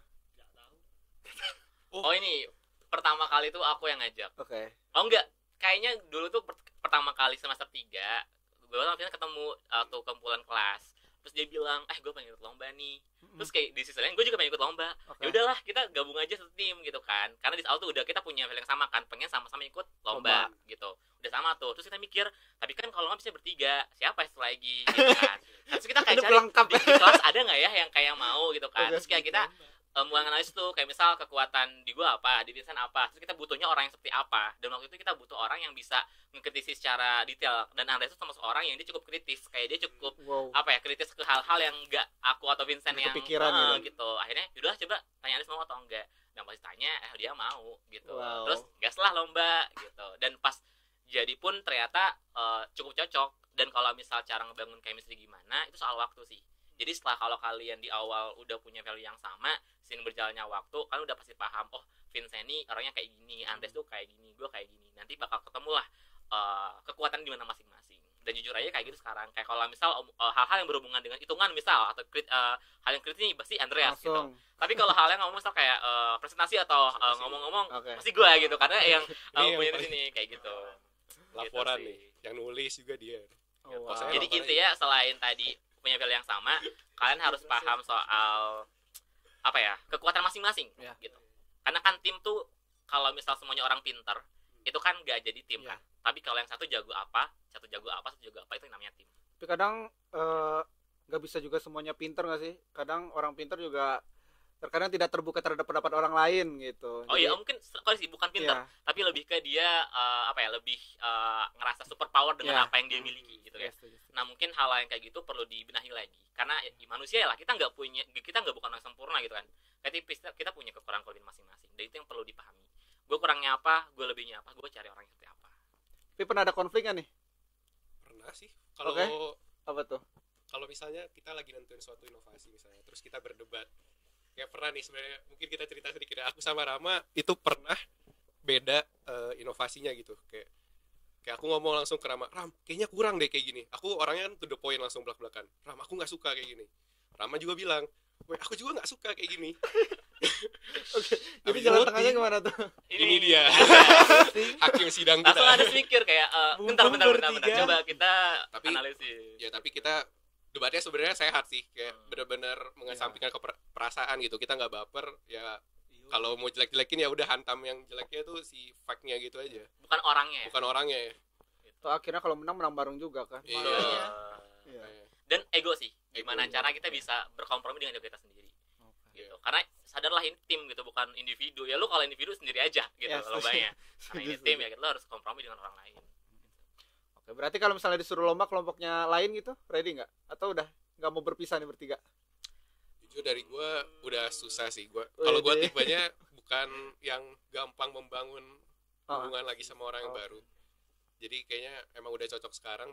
S1: Oh ini pertama kali tuh aku yang ngajak.
S2: Oke.
S1: Oh enggak, kayaknya dulu tuh pertama kali semester 3 gue sama Vina ketemu tuh kumpulan kelas. Terus dia bilang, gue pengen ikut lomba nih. Terus kayak di sisi lain gue juga pengen ikut lomba. Ya udahlah kita gabung aja satu tim gitu kan. Karena di awal tuh udah kita punya feeling sama kan, pengen sama-sama ikut lomba gitu. Udah sama tuh. Terus kita mikir, tapi kan kalau nggak bisa bertiga, siapa yang lagi gitu kan. Terus kita kayak cari di kelas ada nggak ya yang kayak mau gitu kan. Terus kayak kita mulai analisis tuh kayak misal kekuatan di gua apa, di Vincent apa, terus kita butuhnya orang yang seperti apa. Dan waktu itu kita butuh orang yang bisa mengkritisi secara detail, dan Andreas itu termasuk orang yang dia cukup kritis, kayak dia cukup kritis ke hal-hal yang enggak aku atau Vincent yang
S2: kepikiran
S1: gitu. Akhirnya yaudah coba tanya Andreas mau atau enggak. Dan pas tanya dia mau gitu. Terus gas lah lomba gitu. Dan pas jadi pun ternyata cukup cocok. Dan kalau misal cara ngebangun chemistry gimana, itu soal waktu sih. Jadi setelah kalau kalian di awal udah punya value yang sama, sering berjalannya waktu, kalian udah pasti paham, oh Vincent ini orangnya kayak gini, Andres tuh kayak gini, gue kayak gini. Nanti bakal ketemu lah kekuatan di mana masing-masing. Dan jujur aja kayak gitu sekarang. Kayak kalau misal hal-hal yang berhubungan dengan hitungan misal atau hal yang kritis nih pasti Andreas gitu. Tapi kalau hal yang ngomong misal kayak presentasi atau ngomong-ngomong pasti gue gitu, karena yang punya di sini kayak gitu.
S4: laporan
S1: gitu
S4: nih, yang nulis juga dia.
S2: Oh,
S4: Kalau
S2: wow.
S4: saya
S1: Jadi
S4: laporan
S1: intinya selain tadi punya value yang sama, kalian harus paham soal apa ya, kekuatan masing-masing
S2: Ya.
S1: gitu. Karena kan tim tuh kalau misal semuanya orang pinter, itu kan gak jadi tim
S2: Ya.
S1: kan. Tapi kalau yang satu jago apa, satu jago apa, satu jago apa, itu yang namanya tim.
S2: Tapi kadang nggak bisa juga semuanya pinter nggak sih? Kadang orang pinter juga terkadang tidak terbuka terhadap pendapat orang lain gitu.
S1: Oh iya, mungkin kalau sih bukan pinter,
S2: Iya.
S1: tapi lebih ke dia lebih ngerasa super power dengan
S2: Iya.
S1: apa yang dia miliki gitu
S2: Iya,
S1: ya.
S2: setuju.
S1: Nah mungkin hal yang kayak gitu perlu dibenahi lagi, karena manusia lah, kita nggak bukan orang sempurna gitu kan. Tapi kita punya kekurangan masing-masing, dan itu yang perlu dipahami. Gue kurangnya apa, gue lebihnya apa, gue cari orang yang seperti apa.
S2: Tapi pernah ada konflik nggak nih?
S4: Pernah sih. Kalau
S2: Oke. Apa tuh?
S4: kalau misalnya kita lagi nentuin suatu inovasi misalnya, terus kita berdebat. Kayak pernah nih sebenarnya, mungkin kita cerita sedikit ya. Aku sama Rama itu pernah beda inovasinya gitu. Kayak aku ngomong langsung ke Rama, Ram, kayaknya kurang deh kayak gini. Aku orangnya kan to the point, langsung belak-belakan. Ram, aku nggak suka kayak gini. Rama juga bilang, weh, aku juga nggak suka kayak gini.
S2: Oke. Jadi
S4: Habis
S2: jalan
S4: voting,
S2: tengahnya kemana tuh?
S4: Ini dia. Hakim sidang kita.
S1: Langsung ada mikir kayak, bentar,
S3: bertiga.
S1: coba kita
S4: Tapi-
S1: analisis.
S4: Ya tapi kita debatnya sebenarnya sehat sih, kayak benar-benar mengesampingkan perasaan gitu. Kita nggak baper ya. Kalau mau jelek-jelekin ya udah hantam yang jeleknya tuh si fact-nya gitu aja,
S1: Bukan orangnya ya.
S4: bukan orangnya ya.
S2: Tuh, akhirnya kalau menang bareng juga kan.
S4: Iya.
S1: Betul.
S2: Iya.
S1: Dan ego sih, gimana
S4: Ego.
S1: cara kita bisa berkompromi dengan ego kita sendiri
S2: Oke.
S1: gitu. Karena sadarlah ini tim gitu, bukan individu. Ya lu kalau individu sendiri aja gitu
S2: Ya,
S1: loh banyak. Karena ini
S2: Setuju,
S1: tim
S2: setuju.
S1: ya, lo harus kompromi dengan orang lain.
S2: Oke, berarti kalau misalnya disuruh lomba kelompoknya lain gitu, ready nggak? Atau udah nggak mau berpisah nih bertiga?
S4: Jujur dari gue udah susah sih.
S2: Wih,
S4: Kalau gue
S2: deh.
S4: tipenya bukan yang gampang membangun
S2: Ah.
S4: hubungan lagi sama orang yang
S2: Oh.
S4: baru. Jadi kayaknya emang udah cocok sekarang,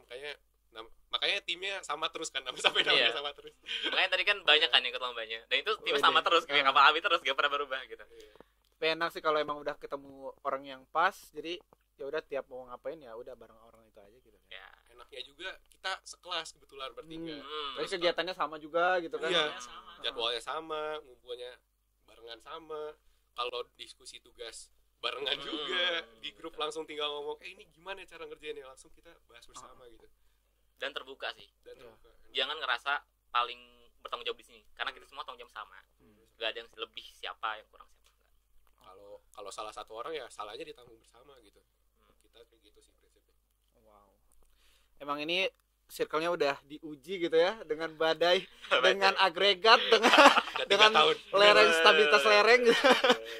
S4: makanya timnya sama terus kan, sampai namanya
S1: Iya.
S4: sama terus.
S1: Makanya tadi kan banyak kan yang ikut lombanya. Dan itu timnya
S2: Wih,
S1: sama
S2: deh.
S1: terus, kayak
S2: Ah.
S1: kapal api terus, gak pernah berubah gitu.
S2: Tapi enak sih kalau emang udah ketemu orang yang pas, jadi ya udah tiap mau ngapain ya udah bareng orang itu aja gitu.
S1: Ya.
S4: Enaknya juga kita sekelas kebetulan bertiga.
S2: Tapi kegiatannya sama juga gitu kan.
S4: Iya.
S1: sama.
S4: Jadwalnya sama, ngumpulnya barengan sama. Kalau diskusi tugas barengan juga, di grup langsung tinggal ngomong, ini gimana cara ngerjainnya, langsung kita bahas bersama gitu.
S1: Dan terbuka sih.
S4: Dan
S2: Iya.
S4: terbuka.
S1: Jangan ngerasa paling bertanggung jawab di sini, karena kita semua tanggung jawab sama. Gak ada yang lebih siapa, yang kurang siapa. Enggak.
S4: Kalau salah satu orang ya salahnya ditanggung bersama gitu. Kita kayak gitu sih prinsipnya.
S2: Wow. Emang ini circle-nya udah diuji gitu ya dengan badai, dengan agregat, dengan
S4: Udah 3
S2: dengan
S4: tahun.
S2: lereng stabilitas lereng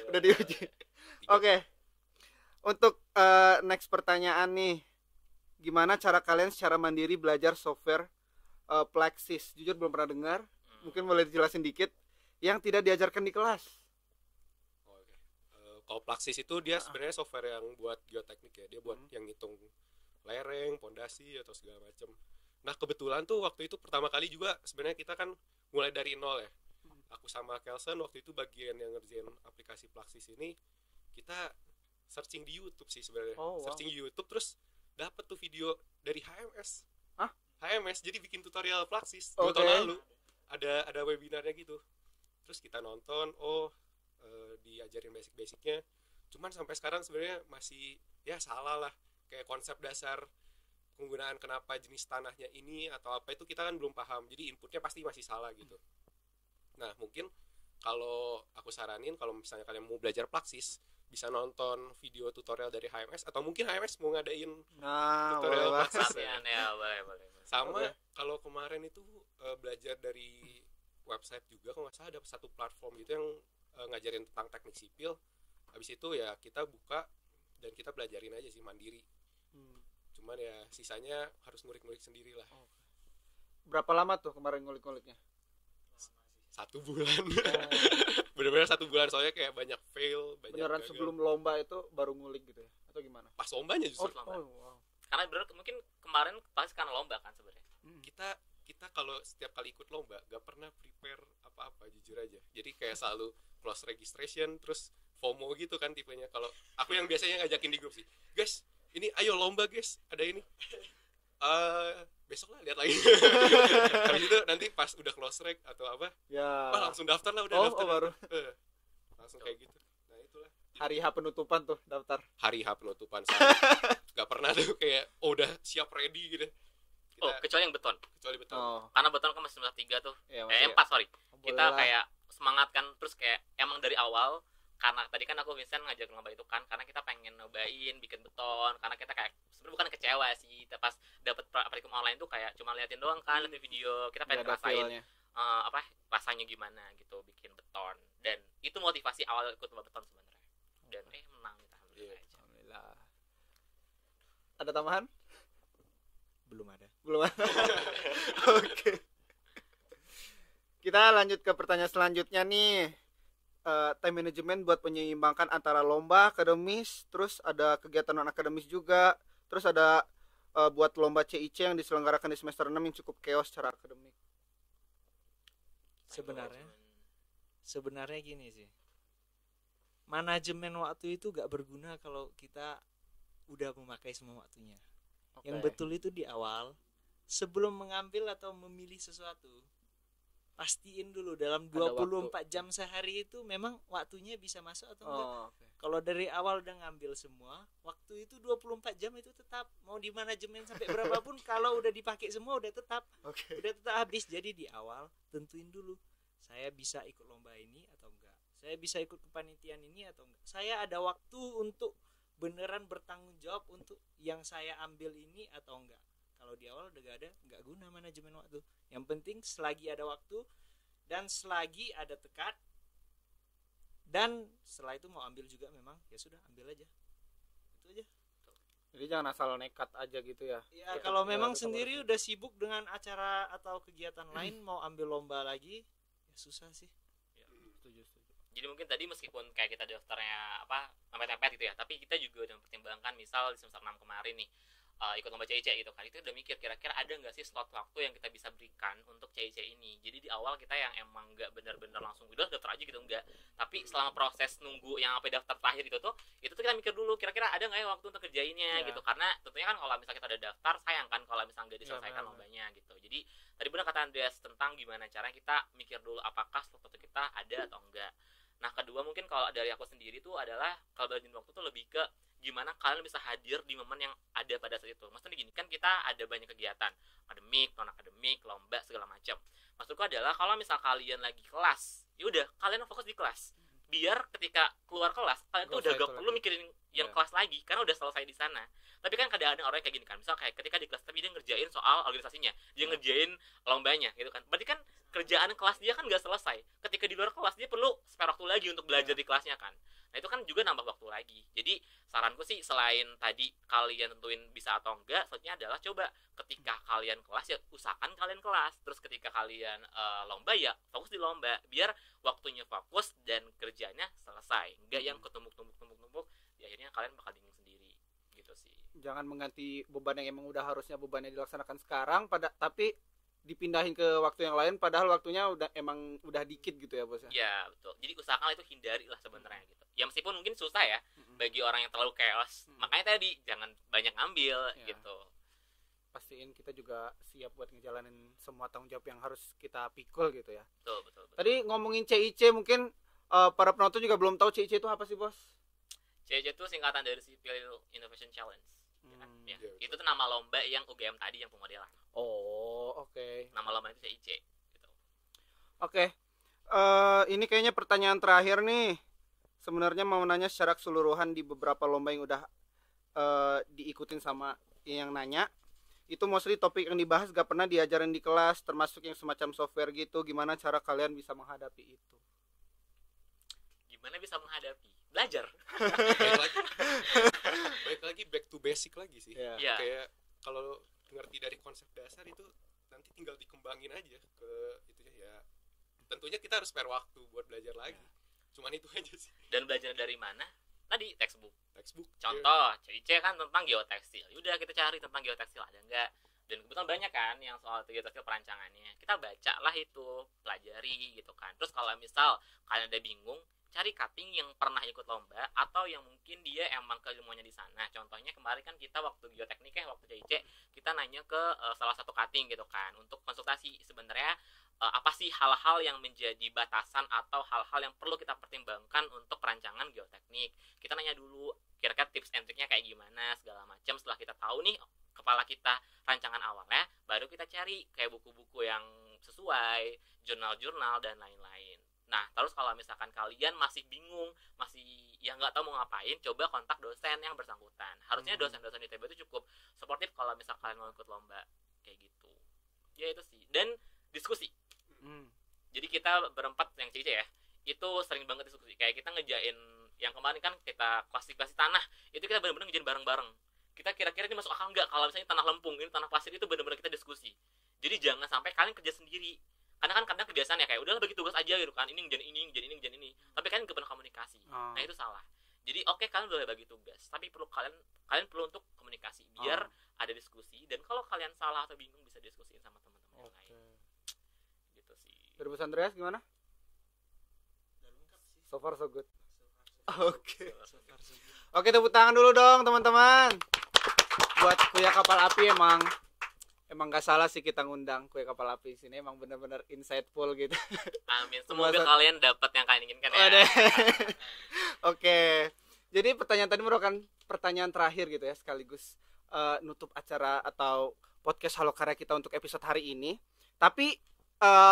S2: udah diuji. Oke. Untuk next pertanyaan nih. Gimana cara kalian secara mandiri belajar software Plexis? Jujur belum pernah dengar. Mungkin boleh dijelasin dikit yang tidak diajarkan di kelas.
S4: Oh, oke. Kalau Plaxis itu dia sebenarnya software yang buat geoteknik ya. Dia buat yang ngitung lereng, pondasi atau segala macam. Nah, kebetulan tuh waktu itu pertama kali juga sebenarnya kita kan mulai dari nol ya. Aku sama Kelsen waktu itu bagian yang ngerjain aplikasi Plaxis ini, kita searching di YouTube sih sebenarnya.
S2: Oh, wow.
S4: Searching di YouTube terus dapet tuh video dari HMS.
S2: Hah?
S4: HMS jadi bikin tutorial Plaxis 2
S2: Oke.
S4: tahun lalu. Ada webinarnya gitu. Terus kita nonton, diajarin basic-basicnya. Cuman sampai sekarang sebenarnya masih ya salah lah. Kayak konsep dasar penggunaan kenapa jenis tanahnya ini atau apa itu kita kan belum paham. Jadi inputnya pasti masih salah gitu. Nah, mungkin kalau aku saranin kalau misalnya kalian mau belajar Plaxis, bisa nonton video tutorial dari HMS atau mungkin HMS mau ngadain
S2: Nah,
S4: tutorial
S2: boleh banget.
S4: Plaxis
S1: Latihan ya, boleh.
S4: sama.
S2: Oke.
S4: Kalau kemarin itu belajar dari website juga, kalau nggak salah ada satu platform gitu yang ngajarin tentang teknik sipil. Habis itu ya kita buka dan kita belajarin aja sih mandiri. Cuman ya sisanya harus ngulik-ngulik sendiri lah.
S2: Berapa lama tuh kemarin ngulik-nguliknya?
S4: 1 bulan. Bener-bener 1 bulan, soalnya kayak banyak fail, banyak
S2: Beneran
S4: gagal.
S2: sebelum lomba itu baru ngulik gitu ya? Atau gimana?
S4: Pas lombanya justru.
S2: Wow.
S1: Karena bener mungkin kemarin pasti karena lomba kan sebenarnya.
S4: Kita kalau setiap kali ikut lomba gak pernah prepare apa-apa, jujur aja. Jadi kayak selalu close registration, terus FOMO gitu kan tipenya. Kalau aku yang biasanya ngajakin di grup sih, guys, ini ayo lomba guys, ada ini. Besok lah lihat lagi. Habis itu nanti pas udah close reg atau apa,
S2: Ya.
S4: langsung daftar lah, udah
S2: Oh,
S4: daftar.
S2: baru.
S4: Langsung kayak gitu. Nah itulah.
S2: hari H penutupan tuh daftar.
S4: Hari H penutupan saya nggak pernah tuh kayak udah siap ready gitu.
S1: Kecuali yang beton. Karena beton kan masih semester 3 tuh.
S2: Ya,
S1: 4 sorry. Kita kayak semangat kan, terus kayak emang dari awal, karena tadi kan aku Vincent ngajak lomba itu kan karena kita pengen nyobain bikin beton, karena kita kayak sebenarnya bukan kecewa sih pas dapet praktikum online tuh kayak cuma liatin doang kan, liatin video, kita pengen ngerasain rasanya gimana gitu bikin beton, dan itu motivasi awal ikut lomba beton sebenarnya. Dan menang kita,
S2: alhamdulillah. Ada tambahan?
S3: Belum ada.
S2: Oke. Kita lanjut ke pertanyaan selanjutnya nih. Time management buat menyeimbangkan antara lomba akademis, terus ada kegiatan non akademis juga, terus ada buat lomba CIC yang diselenggarakan di semester 6 yang cukup chaos secara akademik.
S3: Sebenarnya gini sih, manajemen waktu itu gak berguna kalau kita udah memakai semua waktunya. Yang betul itu di awal, sebelum mengambil atau memilih sesuatu, pastiin dulu dalam 24 jam sehari itu memang waktunya bisa masuk atau enggak. Kalau dari awal udah ngambil semua, waktu itu 24 jam itu tetap mau di manajemen sampai berapapun kalau udah dipakai semua udah tetap habis. Jadi di awal tentuin dulu, saya bisa ikut lomba ini atau enggak, saya bisa ikut kepanitiaan ini atau enggak, saya ada waktu untuk beneran bertanggung jawab untuk yang saya ambil ini atau enggak. Kalau di awal udah gak ada, nggak guna manajemen waktu. Yang penting selagi ada waktu dan selagi ada tekad, dan setelah itu mau ambil juga memang ya sudah ambil aja, itu aja.
S2: Jadi jangan asal nekat aja gitu ya.
S3: Ya kalau memang sendiri udah sibuk dengan acara atau kegiatan lain, mau ambil lomba lagi ya susah sih.
S1: Ya, setuju. Jadi mungkin tadi meskipun kayak kita daftarnya mepet-mepet gitu ya, tapi kita juga udah mempertimbangkan misal di semester 6 kemarin nih ikut lomba CIC gitu kan, itu udah mikir kira-kira ada nggak sih slot waktu yang kita bisa berikan untuk CIC ini. Jadi di awal kita yang emang nggak benar-benar langsung udah daftar aja gitu, enggak, tapi selama proses nunggu yang sampai daftar terakhir itu tuh kita mikir dulu kira-kira ada nggak ya waktu untuk kerjainnya gitu, karena tentunya kan kalau misalnya kita udah daftar sayang kan kalau misalnya nggak diselesaikan lombanya gitu. Jadi tadi benar kata Andreas tentang gimana caranya kita mikir dulu apakah slot waktu kita ada atau enggak. Nah kedua mungkin kalau dari aku sendiri tuh adalah kalau bagi waktu tuh lebih ke gimana kalian bisa hadir di momen yang ada pada saat itu. Maksudnya gini kan, kita ada banyak kegiatan akademik, non akademik, lomba segala macam. Maksudku adalah kalau misal kalian lagi kelas, ya udah kalian fokus di kelas. Biar ketika keluar kelas kalian tuh udah gak perlu mikirin yang kelas lagi karena udah selesai di sana. Tapi kan kadang-kadang orang kayak gini kan, misal kayak ketika di kelas tapi dia ngerjain soal organisasinya, dia ngerjain lombanya gitu kan. Berarti kan kerjaan kelas dia kan gak selesai. Ketika di luar kelas dia perlu spare waktu lagi untuk belajar di kelasnya kan. Nah itu kan juga nambah waktu lagi. Jadi saranku sih selain tadi kalian tentuin bisa atau enggak, selanjutnya adalah coba ketika kalian kelas ya usahakan kalian kelas. Terus ketika kalian lomba ya fokus di lomba, biar waktunya fokus dan kerjanya selesai. Enggak yang ketumpuk-tumpuk di akhirnya kalian bakal bingung sendiri gitu sih.
S2: Jangan mengganti beban yang emang udah harusnya bebannya dilaksanakan sekarang tapi dipindahin ke waktu yang lain padahal waktunya udah dikit gitu ya bos ya.
S1: Iya betul. Jadi usahakan itu hindari lah sebenarnya gitu. Ya meskipun mungkin susah ya bagi orang yang terlalu chaos. Makanya tadi jangan banyak ngambil gitu.
S2: Pastiin kita juga siap buat ngejalanin semua tanggung jawab yang harus kita pikul gitu ya.
S1: Betul.
S2: Tadi ngomongin CIC mungkin para penonton juga belum tahu CIC itu apa sih bos?
S1: CIC itu singkatan dari Civil Innovation Challenge. Ya. Itu tuh nama lomba yang UGM tadi yang pemodelan.
S2: Oh, oke.
S1: Nama lomba itu CIC gitu.
S2: Oke. Ini kayaknya pertanyaan terakhir nih. Sebenarnya mau nanya secara keseluruhan di beberapa lomba yang udah diikutin sama yang nanya. Itu mostly topik yang dibahas gak pernah diajarin di kelas, termasuk yang semacam software gitu. Gimana cara kalian bisa menghadapi itu?
S1: Gimana bisa menghadapi? Belajar.
S4: Baik lagi back to basic lagi sih.
S1: Yeah.
S4: Kayak kalau ngerti dari konsep dasar itu nanti tinggal dikembangin aja ke itunya ya. Tentunya kita harus spare waktu buat belajar lagi. Cuman itu aja sih.
S1: Dan belajar dari mana? Tadi textbook.
S2: Iya.
S1: Contoh, CIC kan tentang geotekstil. Udah kita cari tentang geotekstil ada enggak? Dan kebetulan banyak kan yang soal geotekstil perancangannya. Kita baca lah itu, pelajari gitu kan. Terus kalau misal kalian ada bingung, cari cutting yang pernah ikut lomba atau yang mungkin dia emang keilmuannya di sana. Contohnya kemarin kan kita waktu geoteknik waktu CIC kita nanya ke salah satu cutting gitu kan untuk konsultasi sebenarnya apa sih hal-hal yang menjadi batasan atau hal-hal yang perlu kita pertimbangkan untuk perancangan geoteknik. Kita nanya dulu kira-kira tips and triknya kayak gimana segala macam. Setelah kita tahu nih kepala kita rancangan awalnya, baru kita cari kayak buku-buku yang sesuai, jurnal-jurnal dan lain-lain. Nah, terus kalau misalkan kalian masih bingung, masih ya nggak tahu mau ngapain, coba kontak dosen yang bersangkutan. Harusnya dosen-dosen ITB itu cukup suportif kalau misalkan kalian mau ikut lomba kayak gitu. Ya itu sih. Dan diskusi. Jadi kita berempat yang cici ya, itu sering banget diskusi. Kayak kita ngejain yang kemarin kan kita klasifikasi tanah, itu kita benar-benar ngejain bareng-bareng. Kita kira-kira ini masuk akal nggak kalau misalnya tanah lempung, ini tanah pasir, itu benar-benar kita diskusi. Jadi jangan sampai kalian kerja sendiri. Karena kan kadang kebiasaan ya kayak udahlah bagi tugas aja gitu kan, ini ngejain ini. Tapi kalian nggak pernah komunikasi. Nah itu salah. Jadi oke, kalian boleh bagi tugas, tapi perlu kalian perlu untuk komunikasi biar ada diskusi, dan kalau kalian salah atau bingung bisa diskusiin sama teman-teman yang lain. Gitu sih.
S2: Dari Bos Andreas gimana? So far so good. Oke, tepuk tangan dulu dong teman-teman. Buat Kuya Kapal Api emang gak salah sih kita ngundang Kuya Kapal Api sini, emang benar-benar insightful gitu.
S1: Amin. Semoga kalian dapat yang kalian inginkan ya.
S2: Oke. Jadi pertanyaan tadi merupakan pertanyaan terakhir gitu ya, sekaligus nutup acara atau podcast Halo Karya kita untuk episode hari ini. Tapi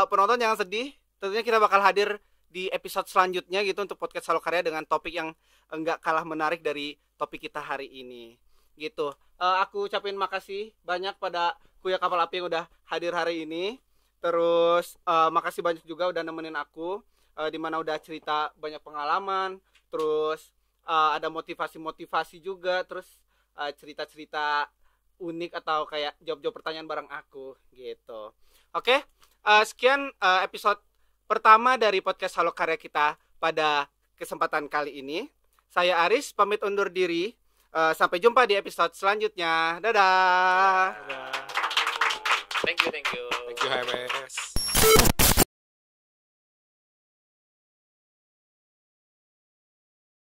S2: penonton jangan sedih, tentunya kita bakal hadir di episode selanjutnya gitu untuk podcast Halo Karya dengan topik yang enggak kalah menarik dari topik kita hari ini gitu. Aku ucapin makasih banyak pada Kuya Kapal Api yang udah hadir hari ini. Terus makasih banyak juga udah nemenin aku, dimana udah cerita banyak pengalaman. Terus ada motivasi juga. Terus cerita-cerita unik atau kayak jawab-jawab pertanyaan bareng aku gitu. Oke, sekian episode pertama dari podcast Halo Karya kita pada kesempatan kali ini. Saya Aris pamit undur diri. Sampai jumpa di episode selanjutnya. Dadah.
S1: Thank you.
S4: Thank you HMS.